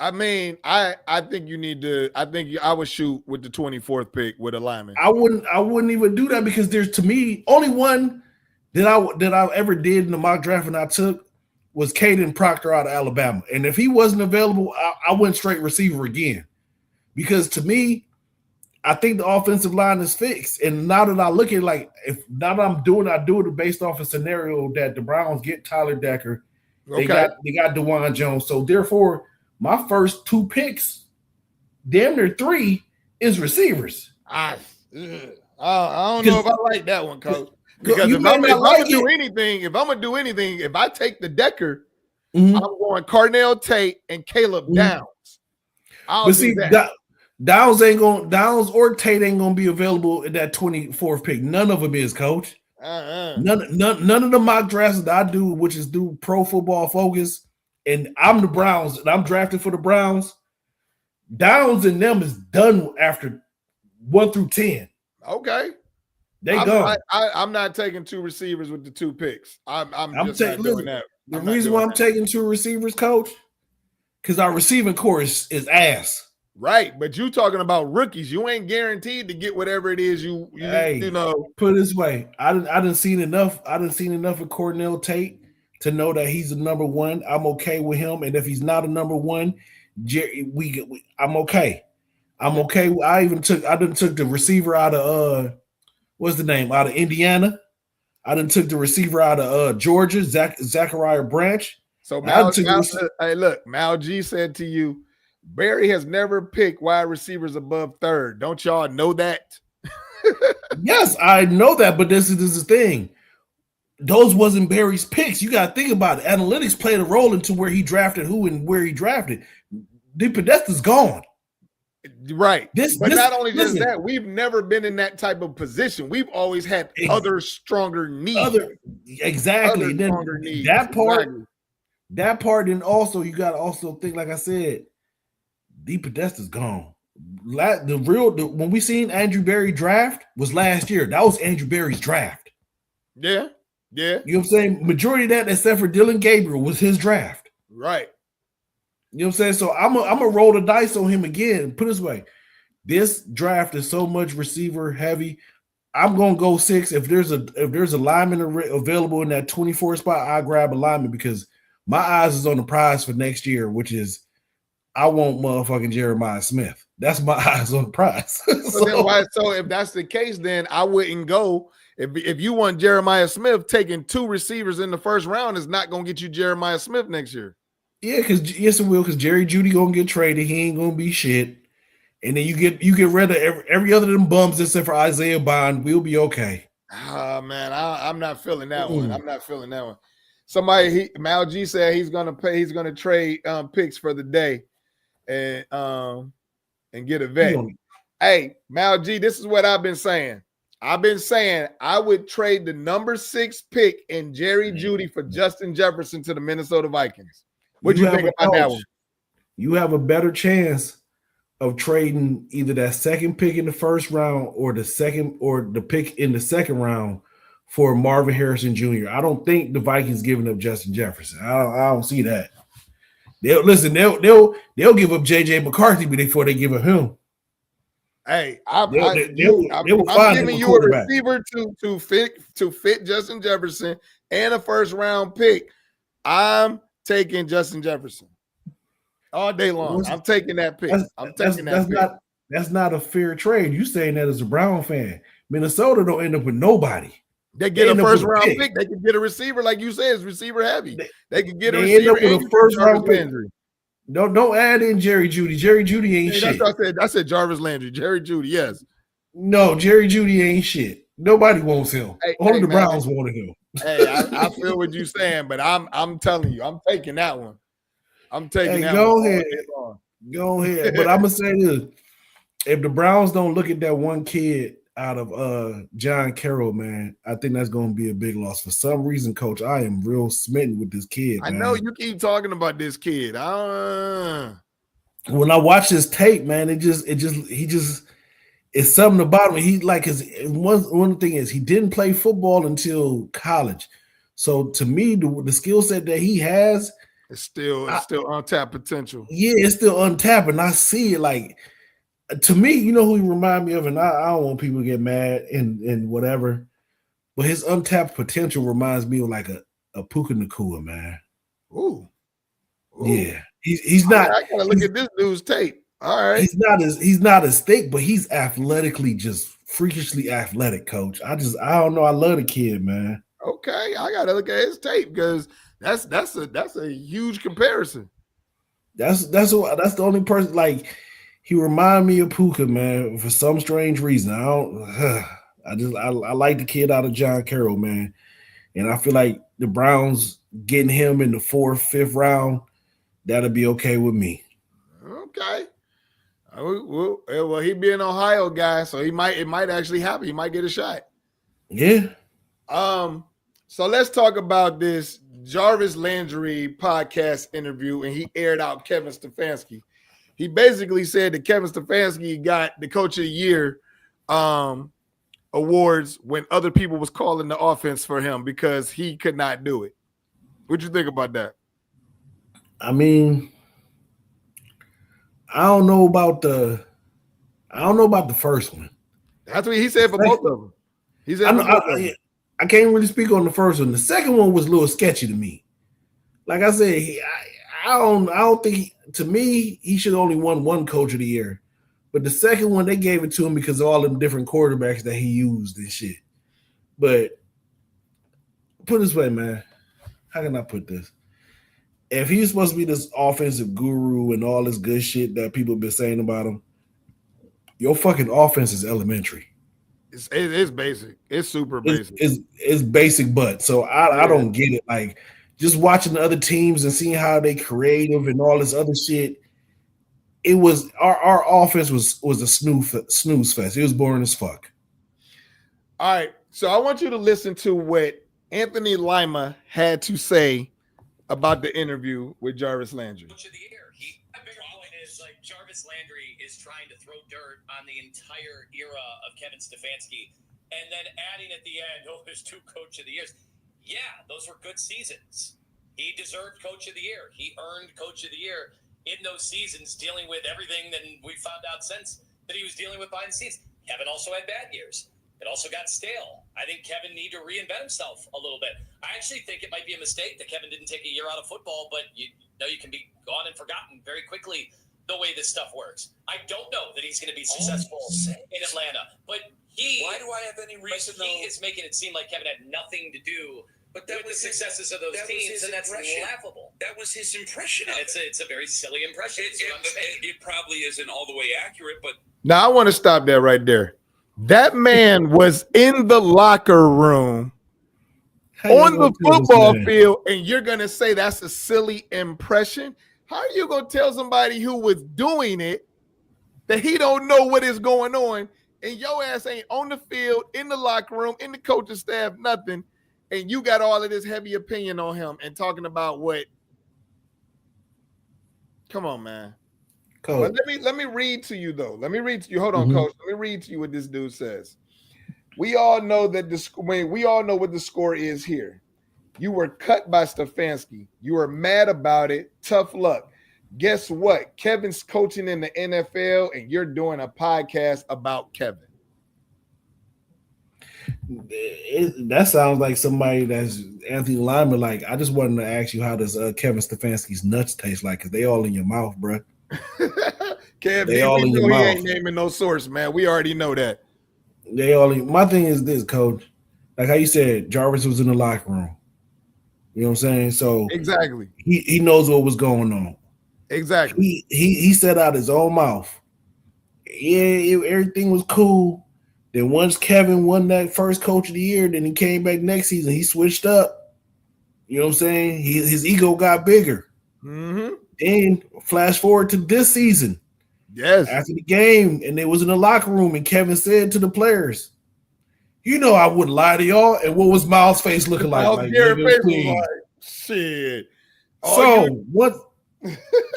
I mean, I think you need to. I think I would shoot with the 24th pick with alignment. I wouldn't even do that because there's, to me, only one that I ever did in the mock draft and I took was Caden Proctor out of Alabama. And if he wasn't available, I went straight receiver again. Because to me, I think the offensive line is fixed. And now that I look at it, like, if now that I do it based off a scenario that the Browns get Tyler Decker, they got DeJuan Jones. So therefore, my first 2 picks, damn near 3, is receivers. I don't know if I like that one, Coach. Because if I'm gonna do anything, if I take the Decker, I'm going Carnell Tate and Caleb Downs. But see, Downs or Tate ain't gonna be available in that 24th pick. None of them is, Coach. None of the mock drafts that I do, which is do Pro Football Focus, and I'm the Browns, and I'm drafted for the Browns. Downs and them is done after 1 through 10. Okay. I'm not taking 2 receivers with the 2 picks. I'm just not doing that. The reason why I'm taking 2 receivers, Coach, because our receiving core is ass. Right, but you talking about rookies. You ain't guaranteed to get whatever it is you know. Put it this way, I didn't seen enough. I didn't seen enough of Cornell Tate to know that he's a number 1. I'm okay with him, and if he's not a number 1, I'm okay. I'm okay. I done took the receiver out of what's the name? Out of Indiana. I done took the receiver out of Georgia, Zachariah Branch. So hey, look, Mal G said to you, Barry has never picked wide receivers above 3rd. Don't y'all know that? Yes, I know that, but this is the thing. Those wasn't Barry's picks. You got to think about it. Analytics played a role into where he drafted who and where he drafted. The Podesta's gone. Right. But not only just that, we've never been in that type of position. We've always had other stronger needs. Exactly. Stronger needs. That part, and also you got to also think, like I said, the Podesta's gone. When we seen Andrew Berry draft was last year. That was Andrew Berry's draft. Yeah. Yeah. You know what I'm saying? Majority of that, except for Dylan Gabriel, was his draft. Right. You know what I'm saying? So I'm gonna roll the dice on him again. Put it this way, this draft is so much receiver heavy. I'm gonna go 6. If there's a lineman available in that 24 spot, I grab a lineman because my eyes is on the prize for next year, which is I want motherfucking Jeremiah Smith. That's my eyes on the prize. So if that's the case, then I wouldn't go. If you want Jeremiah Smith, taking 2 receivers in the first round is not gonna get you Jeremiah Smith next year. Yeah, yes it will, because Jerry Jeudy gonna get traded. He ain't gonna be shit. And then you get rid of every other of them bums except for Isaiah Bond. We'll be okay. Man, I'm not feeling that one. I'm not feeling that one. Mal G said he's gonna trade picks for the day and get a vet. Hey, Mal G, this is what I've been saying. I would trade the number 6 pick in Jerry Jeudy for Justin Jefferson to the Minnesota Vikings. What do you think about that one? You have a better chance of trading either that 2nd pick in the first round or the pick in the 2nd round for Marvin Harrison Jr. I don't think the Vikings giving up Justin Jefferson. I don't see that. They'll give up JJ McCarthy before they give up him. Hey, I'm giving you a receiver to fit Justin Jefferson and a first round pick. I'm taking Justin Jefferson all day long. I'm taking that pick. That's not a fair trade. You saying that as a Brown fan. Minnesota don't end up with nobody. They get a first round pick. They can get a receiver, like you said, it's receiver heavy. They can get a receiver with a first round pick. Don't add in Jerry Jeudy. Jerry Jeudy ain't shit. That's what I said Jarvis Landry. Jerry Jeudy, yes. No, Jerry Jeudy ain't shit. Nobody wants him. Only the Browns wanted him. Hey, I feel what you're saying, but I'm telling you, I'm taking that one. I'm taking that one. Go ahead. But I'm gonna say this: if the Browns don't look at that one kid out of John Carroll, man, I think that's gonna be a big loss. For some reason, Coach, I am real smitten with this kid. I know you keep talking about this kid. When I watch his tape, man, it's something about him. He like one thing is he didn't play football until college. So to me, the skill set that he has it's still untapped potential. Yeah, it's still untapped, and I see it like to me, you know who he remind me of, and I don't want people to get mad and whatever. but his untapped potential reminds me of like a Puka Nacua, man. Ooh. Yeah, he's not. I gotta look at this dude's tape. All right, he's not as thick, but he's athletically just freakishly athletic, coach. I don't know. I love the kid, man. Okay, I gotta look at his tape because that's a huge comparison. That's the only person like he remind me of Puka, man, for some strange reason. I like the kid out of John Carroll, man, and I feel like the Browns getting him in the 4th, 5th round, that'll be okay with me. Okay. Well, he be an Ohio guy, so it might actually happen. He might get a shot. Yeah. So let's talk about this Jarvis Landry podcast interview, and he aired out Kevin Stefanski. He basically said that Kevin Stefanski got the Coach of the Year awards when other people was calling the offense for him because he could not do it. What you think about that? I mean, I don't know about the first one. That's what he said for both of them. He said I can't really speak on the first one. The second one was a little sketchy to me. Like I said, I don't think to me he should have only won one Coach of the Year. But the second one, they gave it to him because of all them different quarterbacks that he used and shit. But put it this way, man. How can I put this? If he's supposed to be this offensive guru and all this good shit that people have been saying about him, your fucking offense is elementary. It's basic. It's super basic. It's basic, but so I don't get it. Like just watching the other teams and seeing how they creative and all this other shit. It was our offense was a snooze fest. It was boring as fuck. All right, so I want you to listen to what Anthony Lima had to say about the interview with Jarvis Landry. Coach of the Year. A bigger point is like Jarvis Landry is trying to throw dirt on the entire era of Kevin Stefanski, and then adding at the end, there's 2 Coach of the Years. Yeah, those were good seasons. He deserved Coach of the Year. He earned Coach of the Year in those seasons, dealing with everything that we found out since that he was dealing with behind the scenes. Kevin also had bad years. It also got stale. I think Kevin needed to reinvent himself a little bit. I actually think it might be a mistake that Kevin didn't take a year out of football, but you know you can be gone and forgotten very quickly the way this stuff works. I don't know that he's going to be successful in Atlanta, but why do I have any reason? He is making it seem like Kevin had nothing to do with the successes of those teams, and that's laughable. That was his impression of it. It's a very silly impression. It probably isn't all the way accurate, but now I want to stop that right there. That man was in the locker room on the football field, and you're going to say that's a silly impression? How are you going to tell somebody who was doing it that he don't know what is going on, and your ass ain't on the field, in the locker room, in the coaching staff, nothing, and you got all of this heavy opinion on him and talking about what? Come on, man. But let me read to you though. Let me read to you. Hold on, Coach. Let me read to you what this dude says. We all know that we all know what the score is here. You were cut by Stefanski. You were mad about it. Tough luck. Guess what? Kevin's coaching in the NFL, and you're doing a podcast about Kevin. That sounds like somebody that's Anthony Lima. Like, I just wanted to ask you, how does Kevin Stefanski's nuts taste like? Because they all in your mouth, bro. Kev, they all in your mouth. He ain't naming no source, man. We already know that. They all in. My thing is this, Coach. Like how you said, Jarvis was in the locker room. You know what I'm saying? So exactly, he knows what was going on. Exactly. He said out his own mouth. Yeah, everything was cool. Then once Kevin won that first Coach of the Year, then he came back next season. He switched up. You know what I'm saying? His ego got bigger. Mm-hmm. And flash forward to this season. Yes. After the game, and they was in the locker room, and Kevin said to the players, "You know I wouldn't lie to y'all." And what was Miles' face looking like? Like shit. What?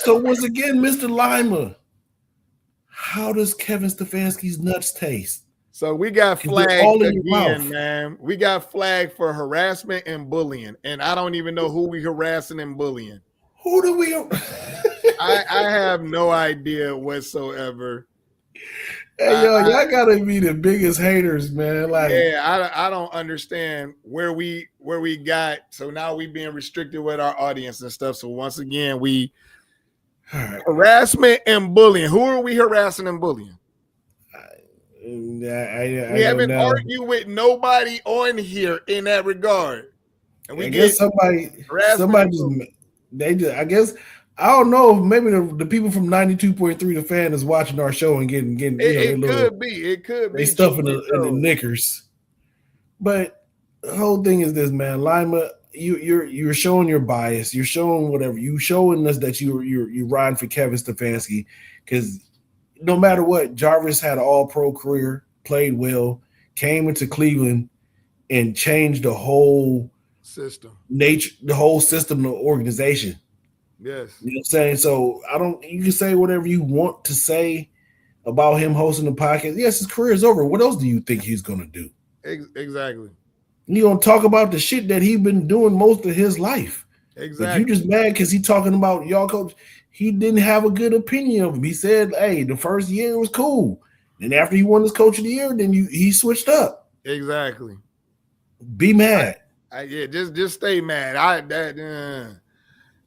So once again, Mr. Lima, how does Kevin Stefanski's nuts taste? So we got flagged again, man. We got flagged for harassment and bullying, and I don't even know who we harassing and bullying. Who do we? I have no idea whatsoever. Hey, y'all gotta be the biggest haters, man. Like, yeah, I don't understand where we got. So now we being restricted with our audience and stuff. So once again, harassment and bullying. Who are we harassing and bullying? We haven't argued with nobody on here in that regard. And we guess somebody I guess I don't know. Maybe the people from 92.3 The Fan is watching our show and getting it could be they stuff in the knickers. But the whole thing is this, man. Lima, you're showing your bias. You're showing whatever. You showing us that you're riding for Kevin Stefanski, because no matter what, Jarvis had an all-pro career, played well, came into Cleveland and changed the whole system, the whole system, the organization. Yes. You know what I'm saying? So you can say whatever you want to say about him hosting the podcast. Yes, his career is over. What else do you think he's going to do? Exactly. You going to talk about the shit that he's been doing most of his life. Exactly. But you just mad because he's talking about y'all coach. He didn't have a good opinion of him. He said, hey, the first year was cool. And after he won his coach of the year, then he switched up. Exactly. Be mad. Just stay mad.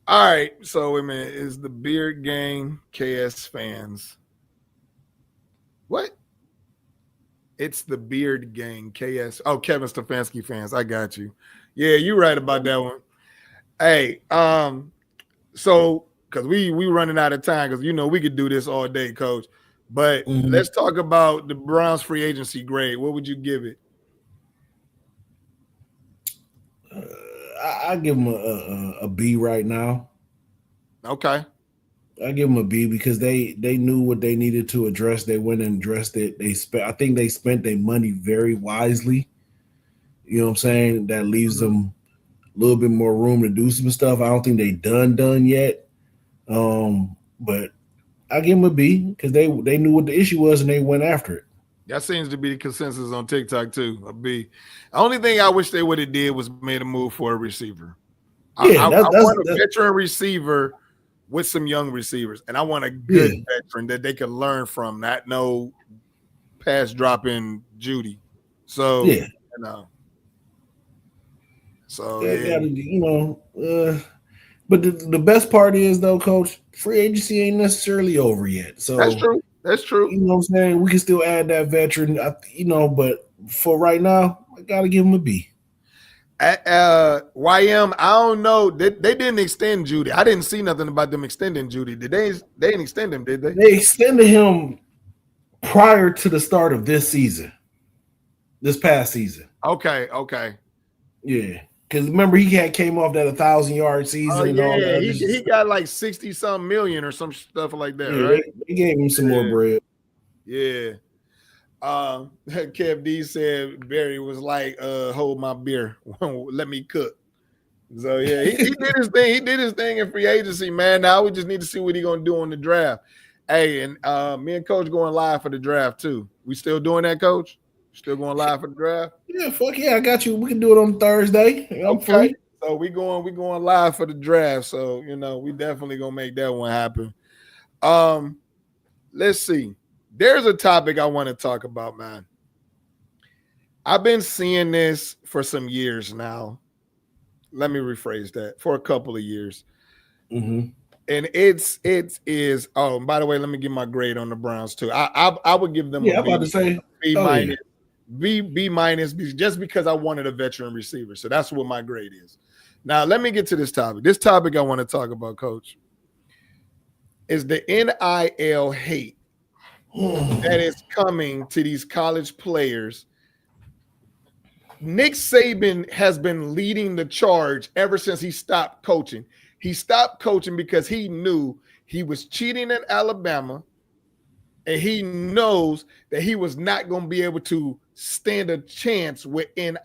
All right. So wait a minute. Is the Beard Gang KS fans? What? It's the Beard Gang KS. Oh, Kevin Stefanski fans. I got you. Yeah, you're right about that one. Hey, so because we running out of time, because we could do this all day, Coach. But let's talk about the Browns free agency grade. What would you give it? I give them a B right now. Okay. I give them a B because they knew what they needed to address. They went and addressed it. I think they spent their money very wisely. You know what I'm saying? That leaves them a little bit more room to do some stuff. I don't think they done yet. But I give them a B because they knew what the issue was and they went after it. That seems to be the consensus on TikTok too. A B. The only thing I wish they would have did was made a move for a receiver. I want a veteran receiver with some young receivers, and I want a good veteran that they can learn from, not no pass dropping Judy. So but the best part is though, Coach, free agency ain't necessarily over yet. So That's true. You know what I'm saying? We can still add that veteran, but for right now, I gotta give him a B. YM, I don't know. They didn't extend Judy. I didn't see nothing about them extending Judy. Did they? They didn't extend him, did they? They extended him prior to the start of this past season. Okay. Yeah. Because remember, he came off that 1,000-yard season. And all that. He got like 60-something million or some stuff like that, right? They gave him some more bread. Yeah. Kev D said Barry was like, hold my beer. Let me cook. So, yeah, he did his thing. He did his thing in free agency, man. Now we just need to see what he's going to do on the draft. Hey, and me and Coach going live for the draft, too. We still doing that, Coach? Still going live for the draft? Yeah, fuck yeah, I got you. We can do it on Thursday. I'm free. So we going live for the draft. So, we definitely gonna make that one happen. Let's see. There's a topic I want to talk about, man. I've been seeing this for some years now. Let me rephrase that. For a couple of years. Mm-hmm. And it is. Oh, by the way, let me give my grade on the Browns too. I would give them I'm about to say B minus. Yeah. B minus just because I wanted a veteran receiver. So that's what my grade is. Now, let me get to this topic. This topic I want to talk about, Coach, is the NIL hate that is coming to these college players. Nick Saban has been leading the charge ever since he stopped coaching. He stopped coaching because he knew he was cheating at Alabama, and he knows that he was not going to be able to stand a chance with NIL.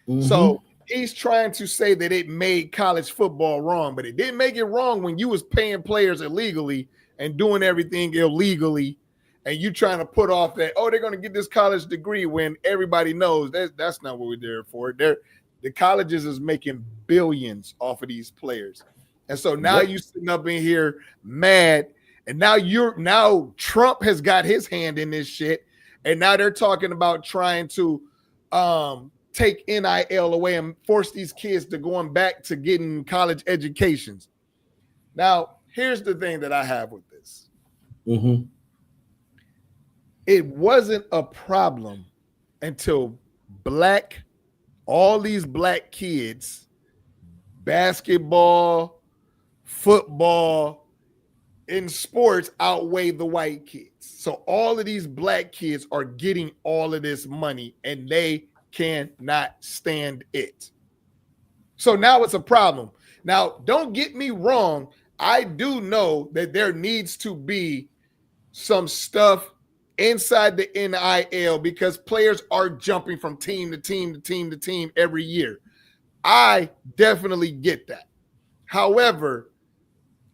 Mm-hmm. So he's trying to say that it made college football wrong, but it didn't make it wrong when you was paying players illegally and doing everything illegally, and you trying to put off that, they're going to get this college degree when everybody knows that's not what we're there for. The colleges is making billions off of these players. And so now you sitting up in here mad And now Trump has got his hand in this shit. And now they're talking about trying to take NIL away and force these kids to going back to getting college educations. Now, here's the thing that I have with this. Mm-hmm. It wasn't a problem until all these black kids, basketball, football, in sports outweigh the white kids. So all of these black kids are getting all of this money and they cannot stand it. So now it's a problem. Now, don't get me wrong. I do know that there needs to be some stuff inside the NIL because players are jumping from team to team to team to team every year. I definitely get that. However,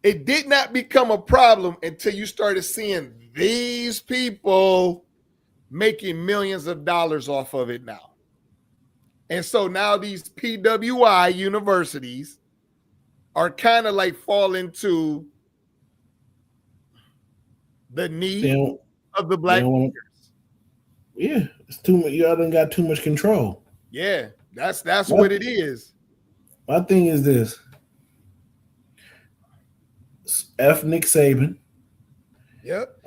it did not become a problem until you started seeing these people making millions of dollars off of it now. And so now these PWI universities are kind of like falling to the need of the black players. Yeah, it's too much. Y'all done got too much control. Yeah, that's what it is. My thing is this. F. Nick Saban. Yep.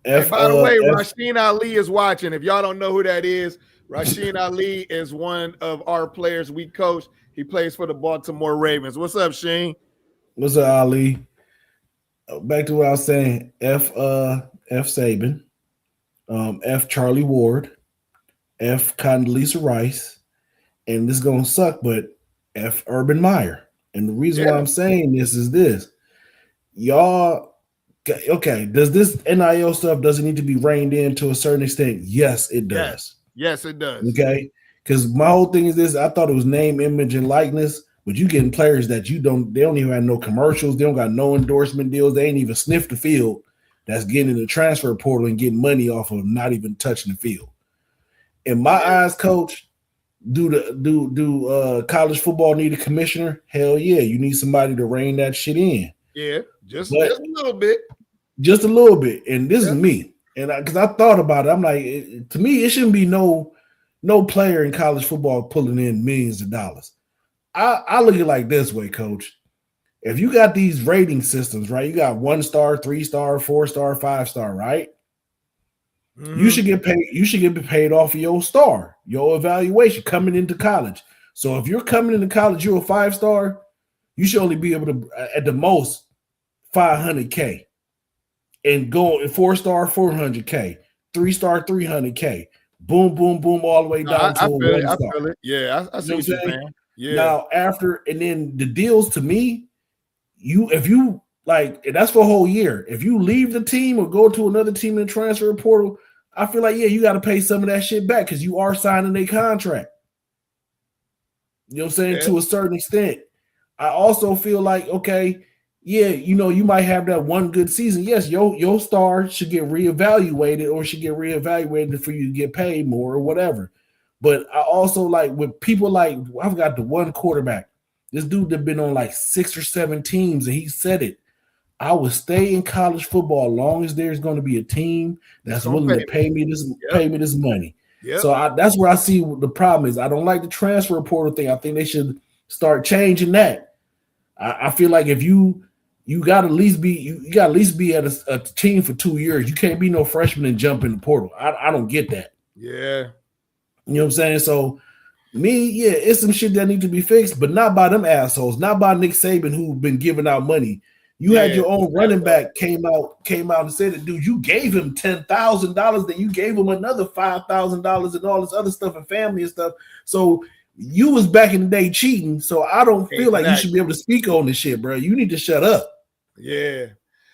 F. By the way, Rasheen Ali is watching. If y'all don't know who that is, Rasheen Ali is one of our players we coach. He plays for the Baltimore Ravens. What's up, Sheen? What's up, Ali? Back to what I was saying. F. Saban. F. Charlie Ward. F. Condoleezza Rice. And this is gonna suck, but F. Urban Meyer. And the reason why I'm saying this is this. Y'all, okay, does this NIL stuff, does it need to be reined in to a certain extent? Yes, it does. Yes, it does. Okay, because my whole thing is this. I thought it was name, image, and likeness, but you getting players that they don't even have no commercials. They don't got no endorsement deals. They ain't even sniffed the field. That's getting in the transfer portal and getting money off of not even touching the field. In my eyes, coach, do college football need a commissioner? Hell yeah, you need somebody to rein that shit in. Yeah, just a little bit. Just a little bit. And this is me. And because I thought about it, I'm like, to me, it shouldn't be no player in college football pulling in millions of dollars. I look at it like this way, coach. If you got these rating systems, right? You got 1-star, 3-star, 4-star, 5-star, right? Mm-hmm. You should get paid. You should get paid off of your star, your evaluation coming into college. So if you're coming into college, you're a 5-star, you should only be able to, at the most, $500K, and go 4-star, $400K, 3-star, $300K, boom, boom, boom, all the way down to a 1-star. I feel it. Yeah, I see what you're saying. Yeah. Now and then the deals to me, if you like, and that's for a whole year. If you leave the team or go to another team in the transfer portal, I feel like you got to pay some of that shit back because you are signing a contract. You know what I'm saying? To a certain extent. I also feel like, okay, you might have that one good season. Yes, your star should get reevaluated or should get reevaluated for you to get paid more or whatever. But I also like with people like, I've got the one quarterback. This dude that been on like 6 or 7 teams, and he said it. I will stay in college football as long as there's going to be a team that's willing to pay me this money. Yep. So that's where I see the problem is. I don't like the transfer portal thing. I think they should start changing that. I feel like if you got to at least be at a team for 2 years. You can't be no freshman and jump in the portal. I don't get that. Yeah. You know what I'm saying? So it's some shit that need to be fixed, but not by them assholes, not by Nick Saban who've been giving out money. You had your own running back came out and said it, dude. You gave him $10,000, then you gave him another $5,000 and all this other stuff and family and stuff. So you was back in the day cheating. So I don't feel like you should be able to speak on this shit, bro. You need to shut up. Yeah.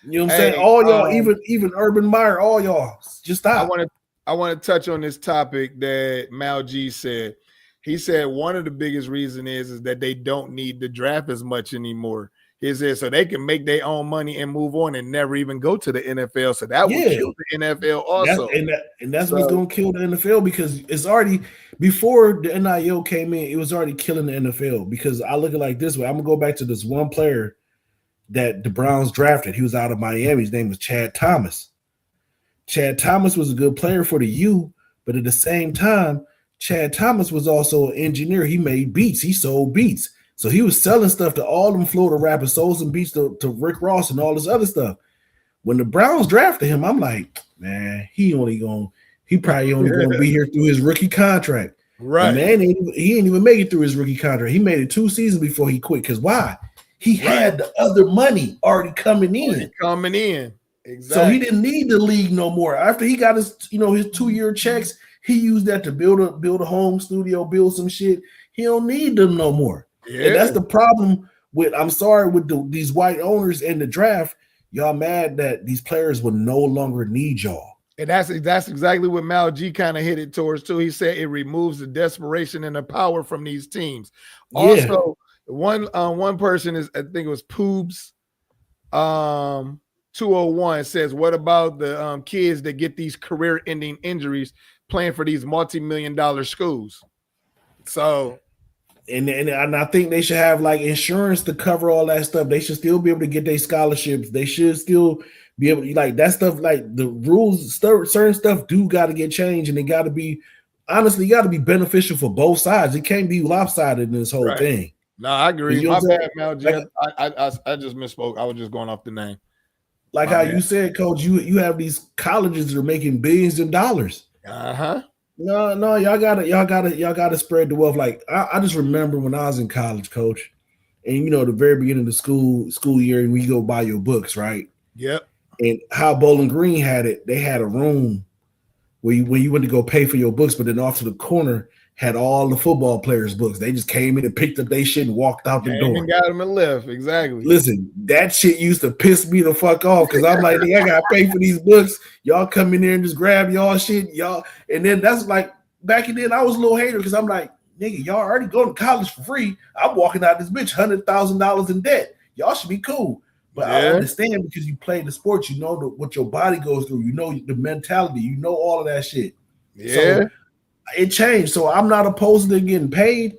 You know what I'm saying? All y'all, even Urban Meyer, all y'all, just stop. I want to touch on this topic that Mal G said. He said one of the biggest reasons is that they don't need the draft as much anymore. He said so they can make their own money and move on and never even go to the NFL. So that would kill the NFL also. That's what's going to kill the NFL because it's already before the NIL came in, it was already killing the NFL because I look at it like this way. I'm going to go back to this one player that the Browns drafted. He was out of Miami. His name was Chad Thomas. Chad Thomas was a good player for the U, but at the same time, Chad Thomas was also an engineer. He made beats. He sold beats. So he was selling stuff to all them Florida rappers, sold some beats to Rick Ross and all this other stuff. When the Browns drafted him, I'm like, man, he probably only going to be here through his rookie contract. Right. And man, he didn't even make it through his rookie contract. He made it 2 seasons before he quit. Because why? He had the other money already coming in. Exactly. So he didn't need the league no more. After he got his 2-year checks, he used that to build a home studio, build some shit. He don't need them no more. Yeah. And that's the problem with, I'm sorry, with these white owners in the draft. Y'all mad that these players will no longer need y'all. And that's exactly what Mal G kind of hit it towards too. He said it removes the desperation and the power from these teams. Yeah. Also, one person is, I think it was Poobs 201 says, what about the kids that get these career-ending injuries playing for these multi-million-dollar schools? So, and I think they should have like insurance to cover all that stuff. They should still be able to get their scholarships. They should still be able to, like, that stuff, like the rules, certain stuff do got to get changed, and it got to be, honestly, got to be beneficial for both sides. It can't be lopsided in this whole thing. No, I agree. My bad, Mal G. I just misspoke. I was just going off the name. Like how you said, Coach, you have these colleges that are making billions of dollars. No, y'all gotta spread the wealth. Like I just remember when I was in college, Coach, and the very beginning of the school year, and we go buy your books, right? Yep. And how Bowling Green had it, they had a room where you went to go pay for your books, but then off to the corner had all the football players' books. They just came in and picked up their shit and walked out the door. And got them and left. Exactly. Listen, that shit used to piss me the fuck off because I'm like, I gotta pay for these books. Y'all come in there and just grab y'all shit, y'all. And then that's like back in then, I was a little hater because I'm like, nigga, y'all already going to college for free. I'm walking out this bitch $100,000 in debt. Y'all should be cool. But I understand because you play the sport, you know what your body goes through, you know the mentality, you know all of that shit. Yeah. So it changed. So I'm not opposed to getting paid.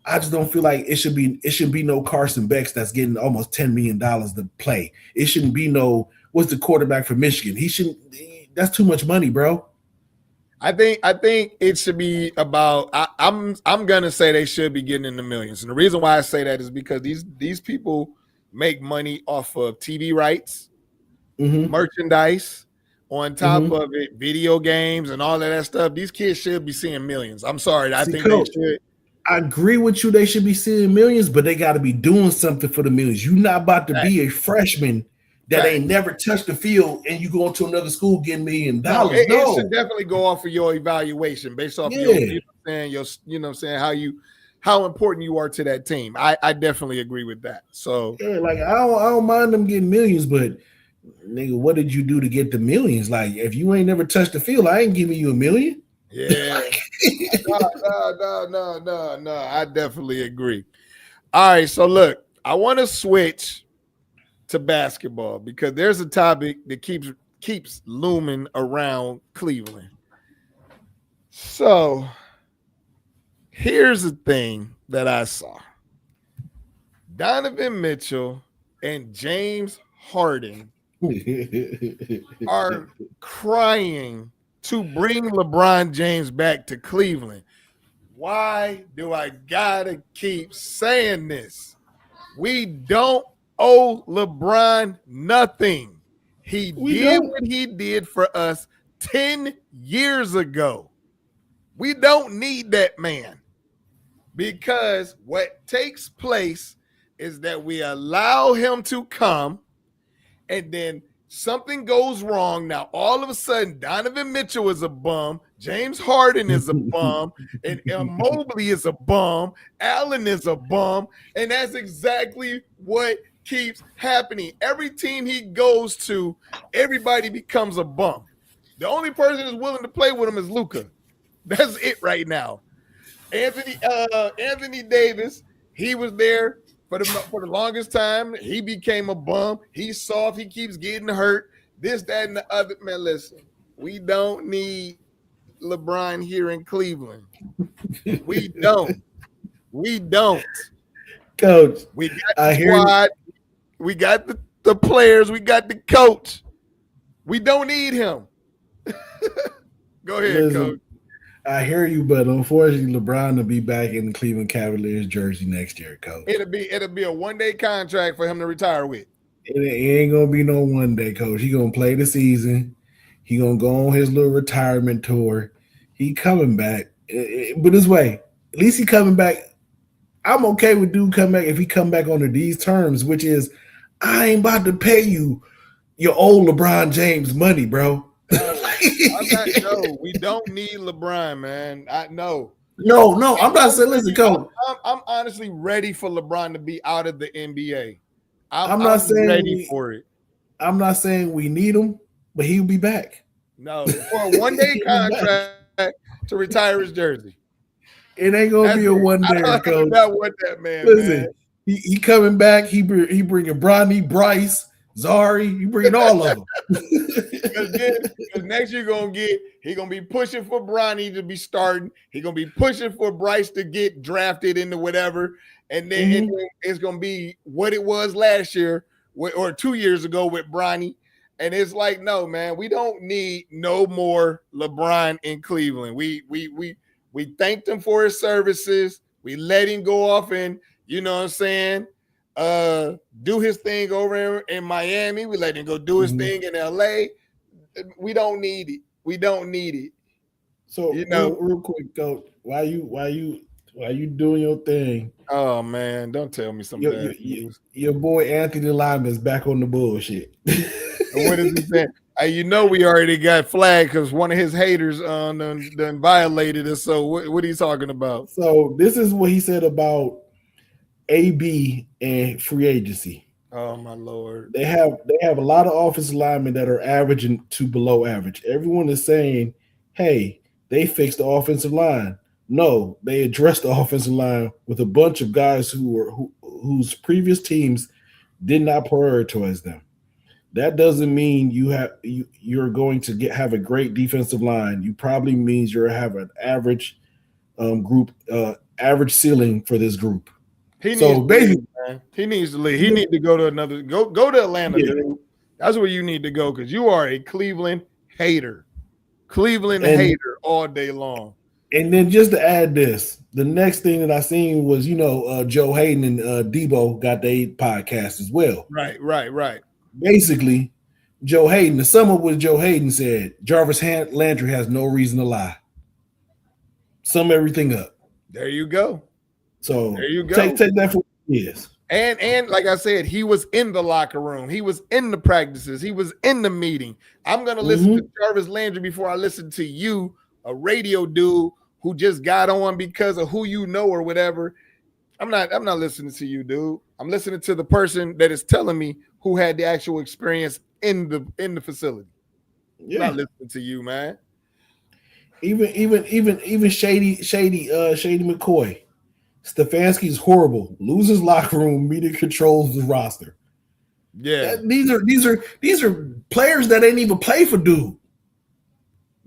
I just don't feel like it should be no Carson Becks that's getting almost $10 million to play. It shouldn't be no, what's the quarterback for Michigan? That's too much money, bro. I think it should be about, I'm gonna say they should be getting in the millions. And the reason why I say that is because these people make money off of TV rights, merchandise, on top of it, video games and all of that stuff. These kids should be seeing millions. I'm sorry. I think Coach, they should. I agree with you. They should be seeing millions, but they got to be doing something for the millions. You're not about to be a freshman that ain't never touched the field and you go into another school getting $1 million. No, it should definitely go off of your evaluation based off how important you are to that team. I definitely agree with that. So like I don't mind them getting millions, but nigga, what did you do to get the millions? Like if you ain't never touched the field, I ain't giving you $1 million. Yeah. No. I definitely agree. All right, so look, I want to switch to basketball because there's a topic that keeps looming around Cleveland. So here's the thing that I saw. Donovan Mitchell and James Harden are crying to bring LeBron James back to Cleveland. Why do I gotta keep saying this? We don't owe LeBron nothing. He did what he did for us 10 years ago. We don't need that man because what takes place is that we allow him to come and then something goes wrong. Now, all of a sudden, Donovan Mitchell is a bum. James Harden is a bum. And Mobley is a bum. Allen is a bum. And that's exactly what keeps happening. Every team he goes to, everybody becomes a bum. The only person that's willing to play with him is Luka. That's it right now. Anthony Davis, he was there for the longest time. He became a bum. He's soft. He keeps getting hurt. This, that, and the other. Man, listen, we don't need LeBron here in Cleveland. We don't. Coach, We got the squad. We got the players. We got the coach. We don't need him. Go ahead, Listen, Coach. I hear you, but unfortunately, LeBron will be back in the Cleveland Cavaliers jersey next year, Coach. It'll be a one-day contract for him to retire with. It ain't gonna be no one day, Coach. He gonna play the season. He gonna go on his little retirement tour. He coming back, but this way, at least he coming back. I'm okay with dude coming back if he come back under these terms, which is, I ain't about to pay you your old LeBron James money, bro. No, we don't need LeBron, man. No, I'm not saying. Listen, Coach. I'm honestly ready for LeBron to be out of the NBA. I'm not saying ready for it. I'm not saying we need him, but he'll be back. No, for a one-day contract to retire his jersey. It ain't gonna be a one day, Coach. I do not want that man. Listen, man. He coming back. He bringing Bronny, Bryce, Zari. He bringing all of them. Because next you're gonna get, he gonna be pushing for Bronny to be starting. He gonna be pushing for Bryce to get drafted into whatever, and then it's gonna be what it was last year or 2 years ago with Bronny. And it's like, no, man, we don't need no more LeBron in Cleveland. We thanked him for his services. We let him go off and, you know what I'm saying, do his thing over in Miami. We let him go do his thing in LA. We don't need it. We don't need it. So, you know, real quick, Coach, why you doing your thing? Oh man, don't tell me something. Your boy Anthony Lima is back on the bullshit. What is he saying? Hey, you know we already got flagged because one of his haters done violated us. So what are you talking about? So this is what he said about AB and free agency. Oh my Lord. They have a lot of offensive linemen that are averaging to below average. Everyone is saying, hey, they fixed the offensive line. No, they addressed the offensive line with a bunch of guys whose previous teams did not prioritize them. That doesn't mean you're going to have a great defensive line. You probably means you're have an average group, average ceiling for this group. He needs to leave. He needs to go to another. Go to Atlanta. Yeah. Dude. That's where you need to go because you are a Cleveland hater. Cleveland hater all day long. And then just to add this, the next thing that I seen was, Joe Hayden and Debo got their podcast as well. Right. Basically, Joe Hayden, to sum up what Joe Hayden said, Jarvis Landry has no reason to lie. Sum everything up. There you go. So there you go. Take that for what it is. And like I said, he was in the locker room. He was in the practices. He was in the meeting. I'm going to listen to Jarvis Landry before I listen to you, a radio dude who just got on because of who you know or whatever. I'm not listening to you, dude. I'm listening to the person that is telling me who had the actual experience in the facility. Yeah. I'm not listening to you, man. Even Shady McCoy. Stefanski's horrible. Loses locker room, media controls the roster. Yeah. These are players that ain't even play for dude.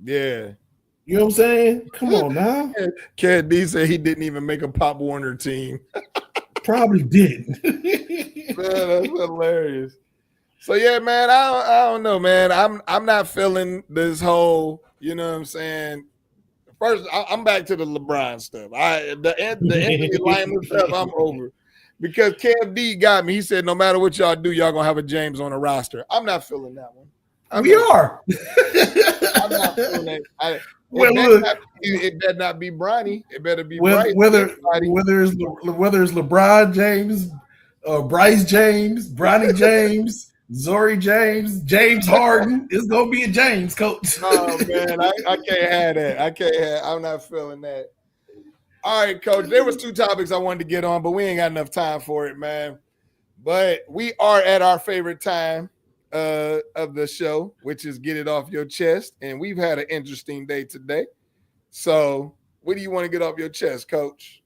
Yeah. You know what I'm saying? Come on now. Cat D said he didn't even make a Pop Warner team. Probably didn't. Man, that's hilarious. So yeah, man, I don't know, man. I'm not feeling this whole, you know what I'm saying. First, I'm back to the LeBron stuff. The Anthony Lima stuff, I'm over. Because Kev D got me. He said, no matter what y'all do, y'all gonna have a James on the roster. I'm not feeling that one. I'm not feeling that. It better not be Bronny. It better be Bryce. Whether it's LeBron James, Bryce James, Bronny James, Zori James, James Harden, it's gonna be a James, coach. Oh man, I can't have that. I'm not feeling that. All right, coach. There was 2 topics I wanted to get on, but we ain't got enough time for it, man. But we are at our favorite time of the show, which is get it off your chest. And we've had an interesting day today. So what do you want to get off your chest, coach?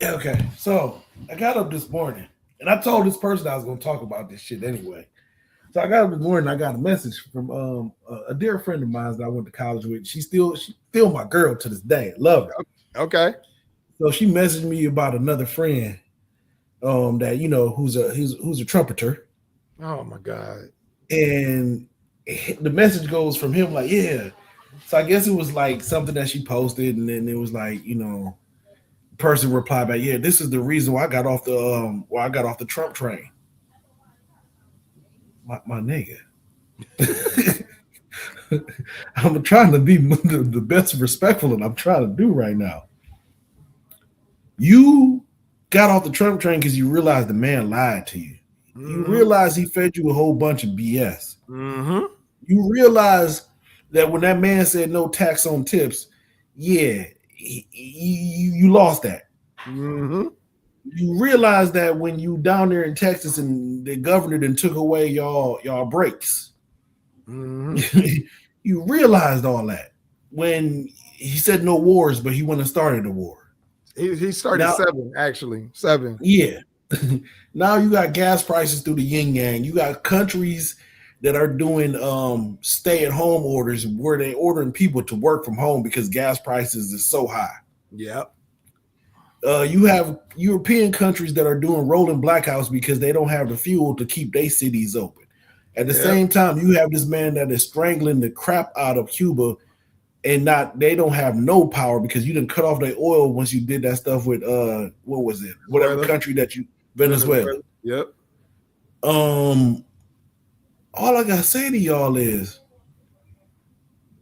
Okay. So I got up this morning and I told this person I was going to talk about this shit anyway. So I got up this morning, I got a message from a dear friend of mine that I went to college with. She's still my girl to this day. Love her. Okay. So she messaged me about another friend that who's a trumpeter. Oh my God. And the message goes from him like, yeah. So I guess it was like something that she posted, and then it was like, person replied back, yeah, this is the reason why I got off the Trump train. My nigga. I'm trying to be the best respectful, and I'm trying to do right now. You got off the Trump train because you realized the man lied to you. You realize he fed you a whole bunch of BS. Mm-hmm. You realize that when that man said no tax on tips, yeah, you lost that. Mm-hmm. You realize that when you down there in Texas and the governor then took away y'all breaks. Mm-hmm. You realized all that when he said no wars, but he went and started a war. He started 7, actually. 7. Yeah. Now you got gas prices through the yin yang. You got countries that are doing stay-at-home orders where they're ordering people to work from home because gas prices is so high. Yep. You have European countries that are doing rolling blackouts because they don't have the fuel to keep their cities open. At the same time, you have this man that is strangling the crap out of Cuba, and they don't have no power because you didn't cut off their oil once you did that stuff with what was it? Whatever country that Venezuela. Yep. All I gotta say to y'all is,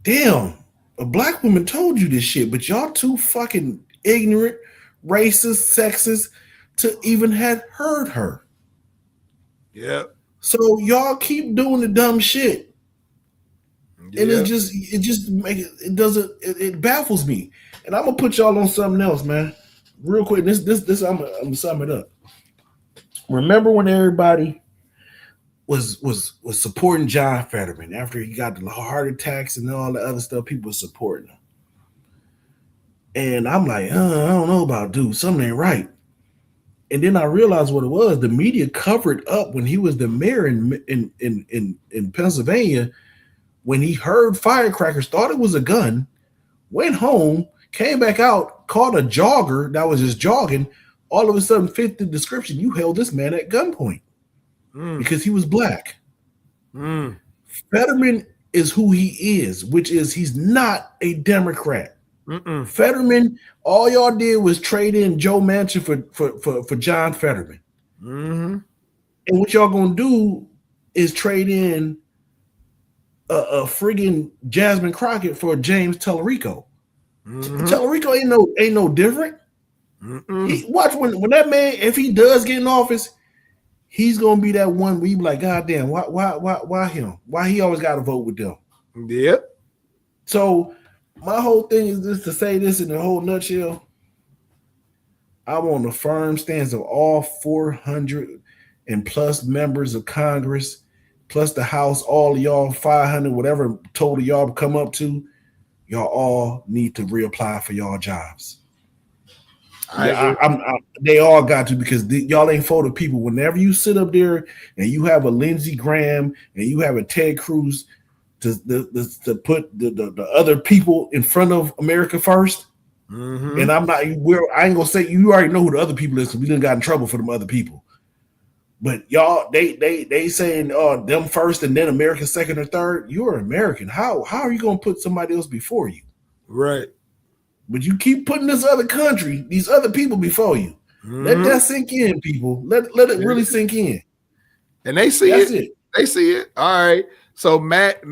damn, a black woman told you this shit, but y'all too fucking ignorant, racist, sexist to even have heard her. Yep. So y'all keep doing the dumb shit. Yep. And it baffles me. And I'm gonna put y'all on something else, man. Real quick. This I'm gonna sum it up. Remember when everybody was supporting John Fetterman after he got the heart attacks and all the other stuff, people were supporting him. And I'm like, I don't know about dude, something ain't right. And then I realized what it was. The media covered up when he was the mayor in Pennsylvania, when he heard firecrackers, thought it was a gun, went home, came back out, caught a jogger that was just jogging, all of a sudden fit the description. You held this man at gunpoint because he was black. Fetterman is who he is, which is he's not a Democrat. Fetterman, all y'all did was trade in Joe Manchin for John Fetterman. And what y'all gonna do is trade in a friggin' Jasmine Crockett for James Tellerico. Tellerico ain't no different. Watch when that man, if he does get in office, he's gonna be that one where you be like, God damn, why him? Why he always gotta vote with them? Yep. So my whole thing is just to say this in a whole nutshell. I'm on the firm stance of all 400 and plus members of Congress, plus the House, all of y'all 500, whatever total y'all come up to, y'all all need to reapply for y'all jobs. They all got to, because y'all ain't for the people. Whenever you sit up there and you have a Lindsey Graham and you have a Ted Cruz to put the other people in front of America first, and I ain't gonna say, you already know who the other people is because we done got in trouble for them other people. But y'all, they saying them first and then America second or third. You're American. How are you gonna put somebody else before you? Right. But you keep putting this other country, these other people before you. Let that sink in, people. Let it really sink in. And they see it. They see it. All right. So Matt,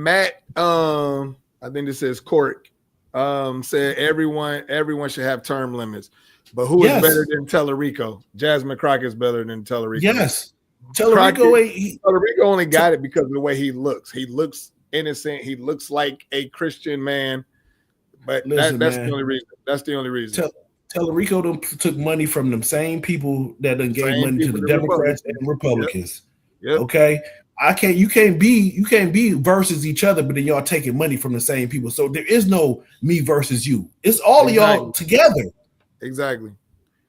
I think this says Cork, said everyone should have term limits. But who is better than Tellerico? Jasmine Crockett is better than Tellerico. Yes. Tellerico only got it because of the way he looks. He looks innocent. He looks like a Christian man. But that's the only reason. That's the only reason. Tellerico took money from them same people that done gave money to the Democrats and Republicans. Yep. Okay. You can't be versus each other, but then y'all taking money from the same people. So there is no me versus you. It's all of y'all together. Exactly.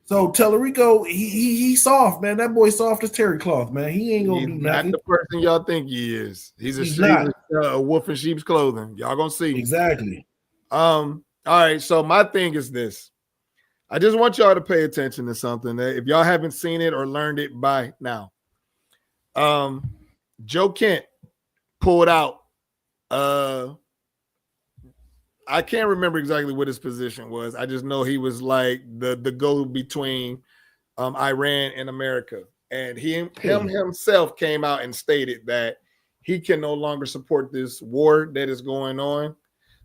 So Tellerico, he's soft, man. That boy soft as terry cloth, man. He ain't gonna do nothing. Not the person y'all think he is. He's a wolf in sheep's clothing. Y'all gonna see. Exactly. All right. So my thing is this. I just want y'all to pay attention to something that if y'all haven't seen it or learned it by now. Joe Kent pulled out. I can't remember exactly what his position was. I just know he was like the go between Iran and America. And him himself came out and stated that he can no longer support this war that is going on.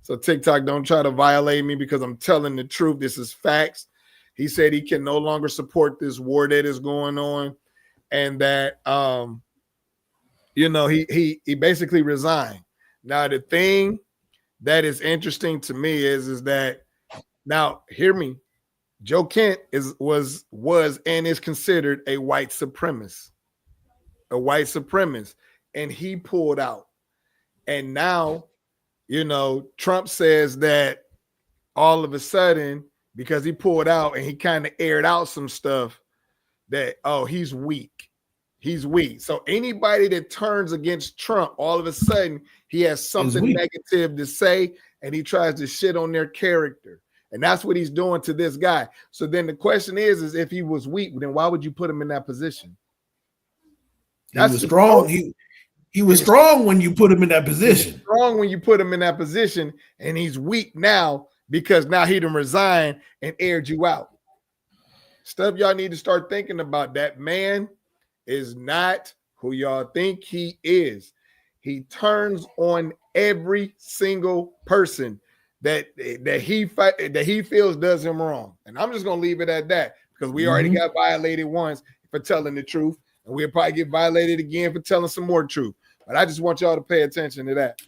So TikTok, don't try to violate me because I'm telling the truth. This is facts. He said he can no longer support this war that is going on, and that he basically resigned. Now the thing that is interesting to me is that, now hear me, Joe Kent was and is considered a white supremacist, and he pulled out. And now, Trump says that all of a sudden, because he pulled out and he kind of aired out some stuff, that, he's weak. He's weak. So anybody that turns against Trump, all of a sudden, he has something negative to say, and he tries to shit on their character. And that's what he's doing to this guy. So then the question is if he was weak, then why would you put him in that position? That's strong. He was strong when you put him in that position. Strong when you put him in that position, and he's weak now because now he done resigned and aired you out. Stuff y'all need to start thinking about. That man is not who y'all think he is. He turns on every single person that he feels does him wrong. And I'm just gonna leave it at that, because we already got violated once for telling the truth, and we'll probably get violated again for telling some more truth. But I just want y'all to pay attention to that.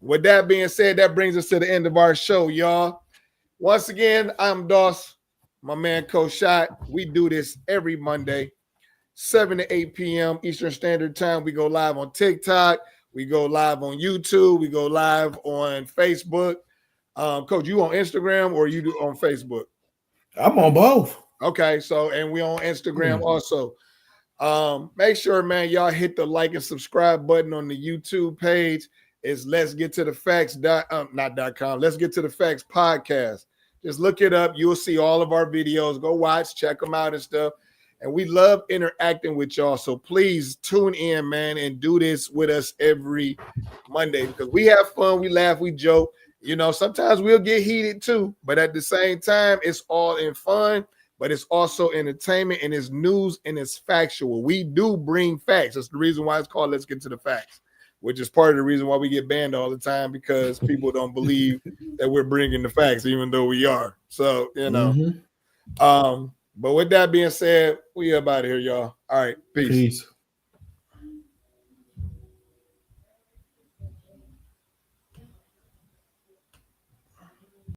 With that being said, that brings us to the end of our show, y'all. Once again, I'm Doss, my man Coach Shot. We do this every Monday, 7 to 8 p.m. Eastern Standard Time. We go live on TikTok. We go live on YouTube. We go live on Facebook. Coach, you on Instagram or you do on Facebook? I'm on both. Okay, so, and we on Instagram also. Make sure, man, y'all hit the like and subscribe button on the YouTube page. It's Let's Get to the Facts .com. Let's Get to the Facts podcast. Just look it up. You'll see all of our videos. Go watch, check them out and stuff. And we love interacting with y'all. So please tune in, man, and do this with us every Monday, because we have fun, we laugh, we joke. Sometimes we'll get heated too, but at the same time, it's all in fun, but it's also entertainment, and it's news, and it's factual. We do bring facts. That's the reason why it's called Let's Get to the Facts, which is part of the reason why we get banned all the time, because people don't believe that we're bringing the facts, even though we are. So, but with that being said, we up out of here, y'all. All right, peace.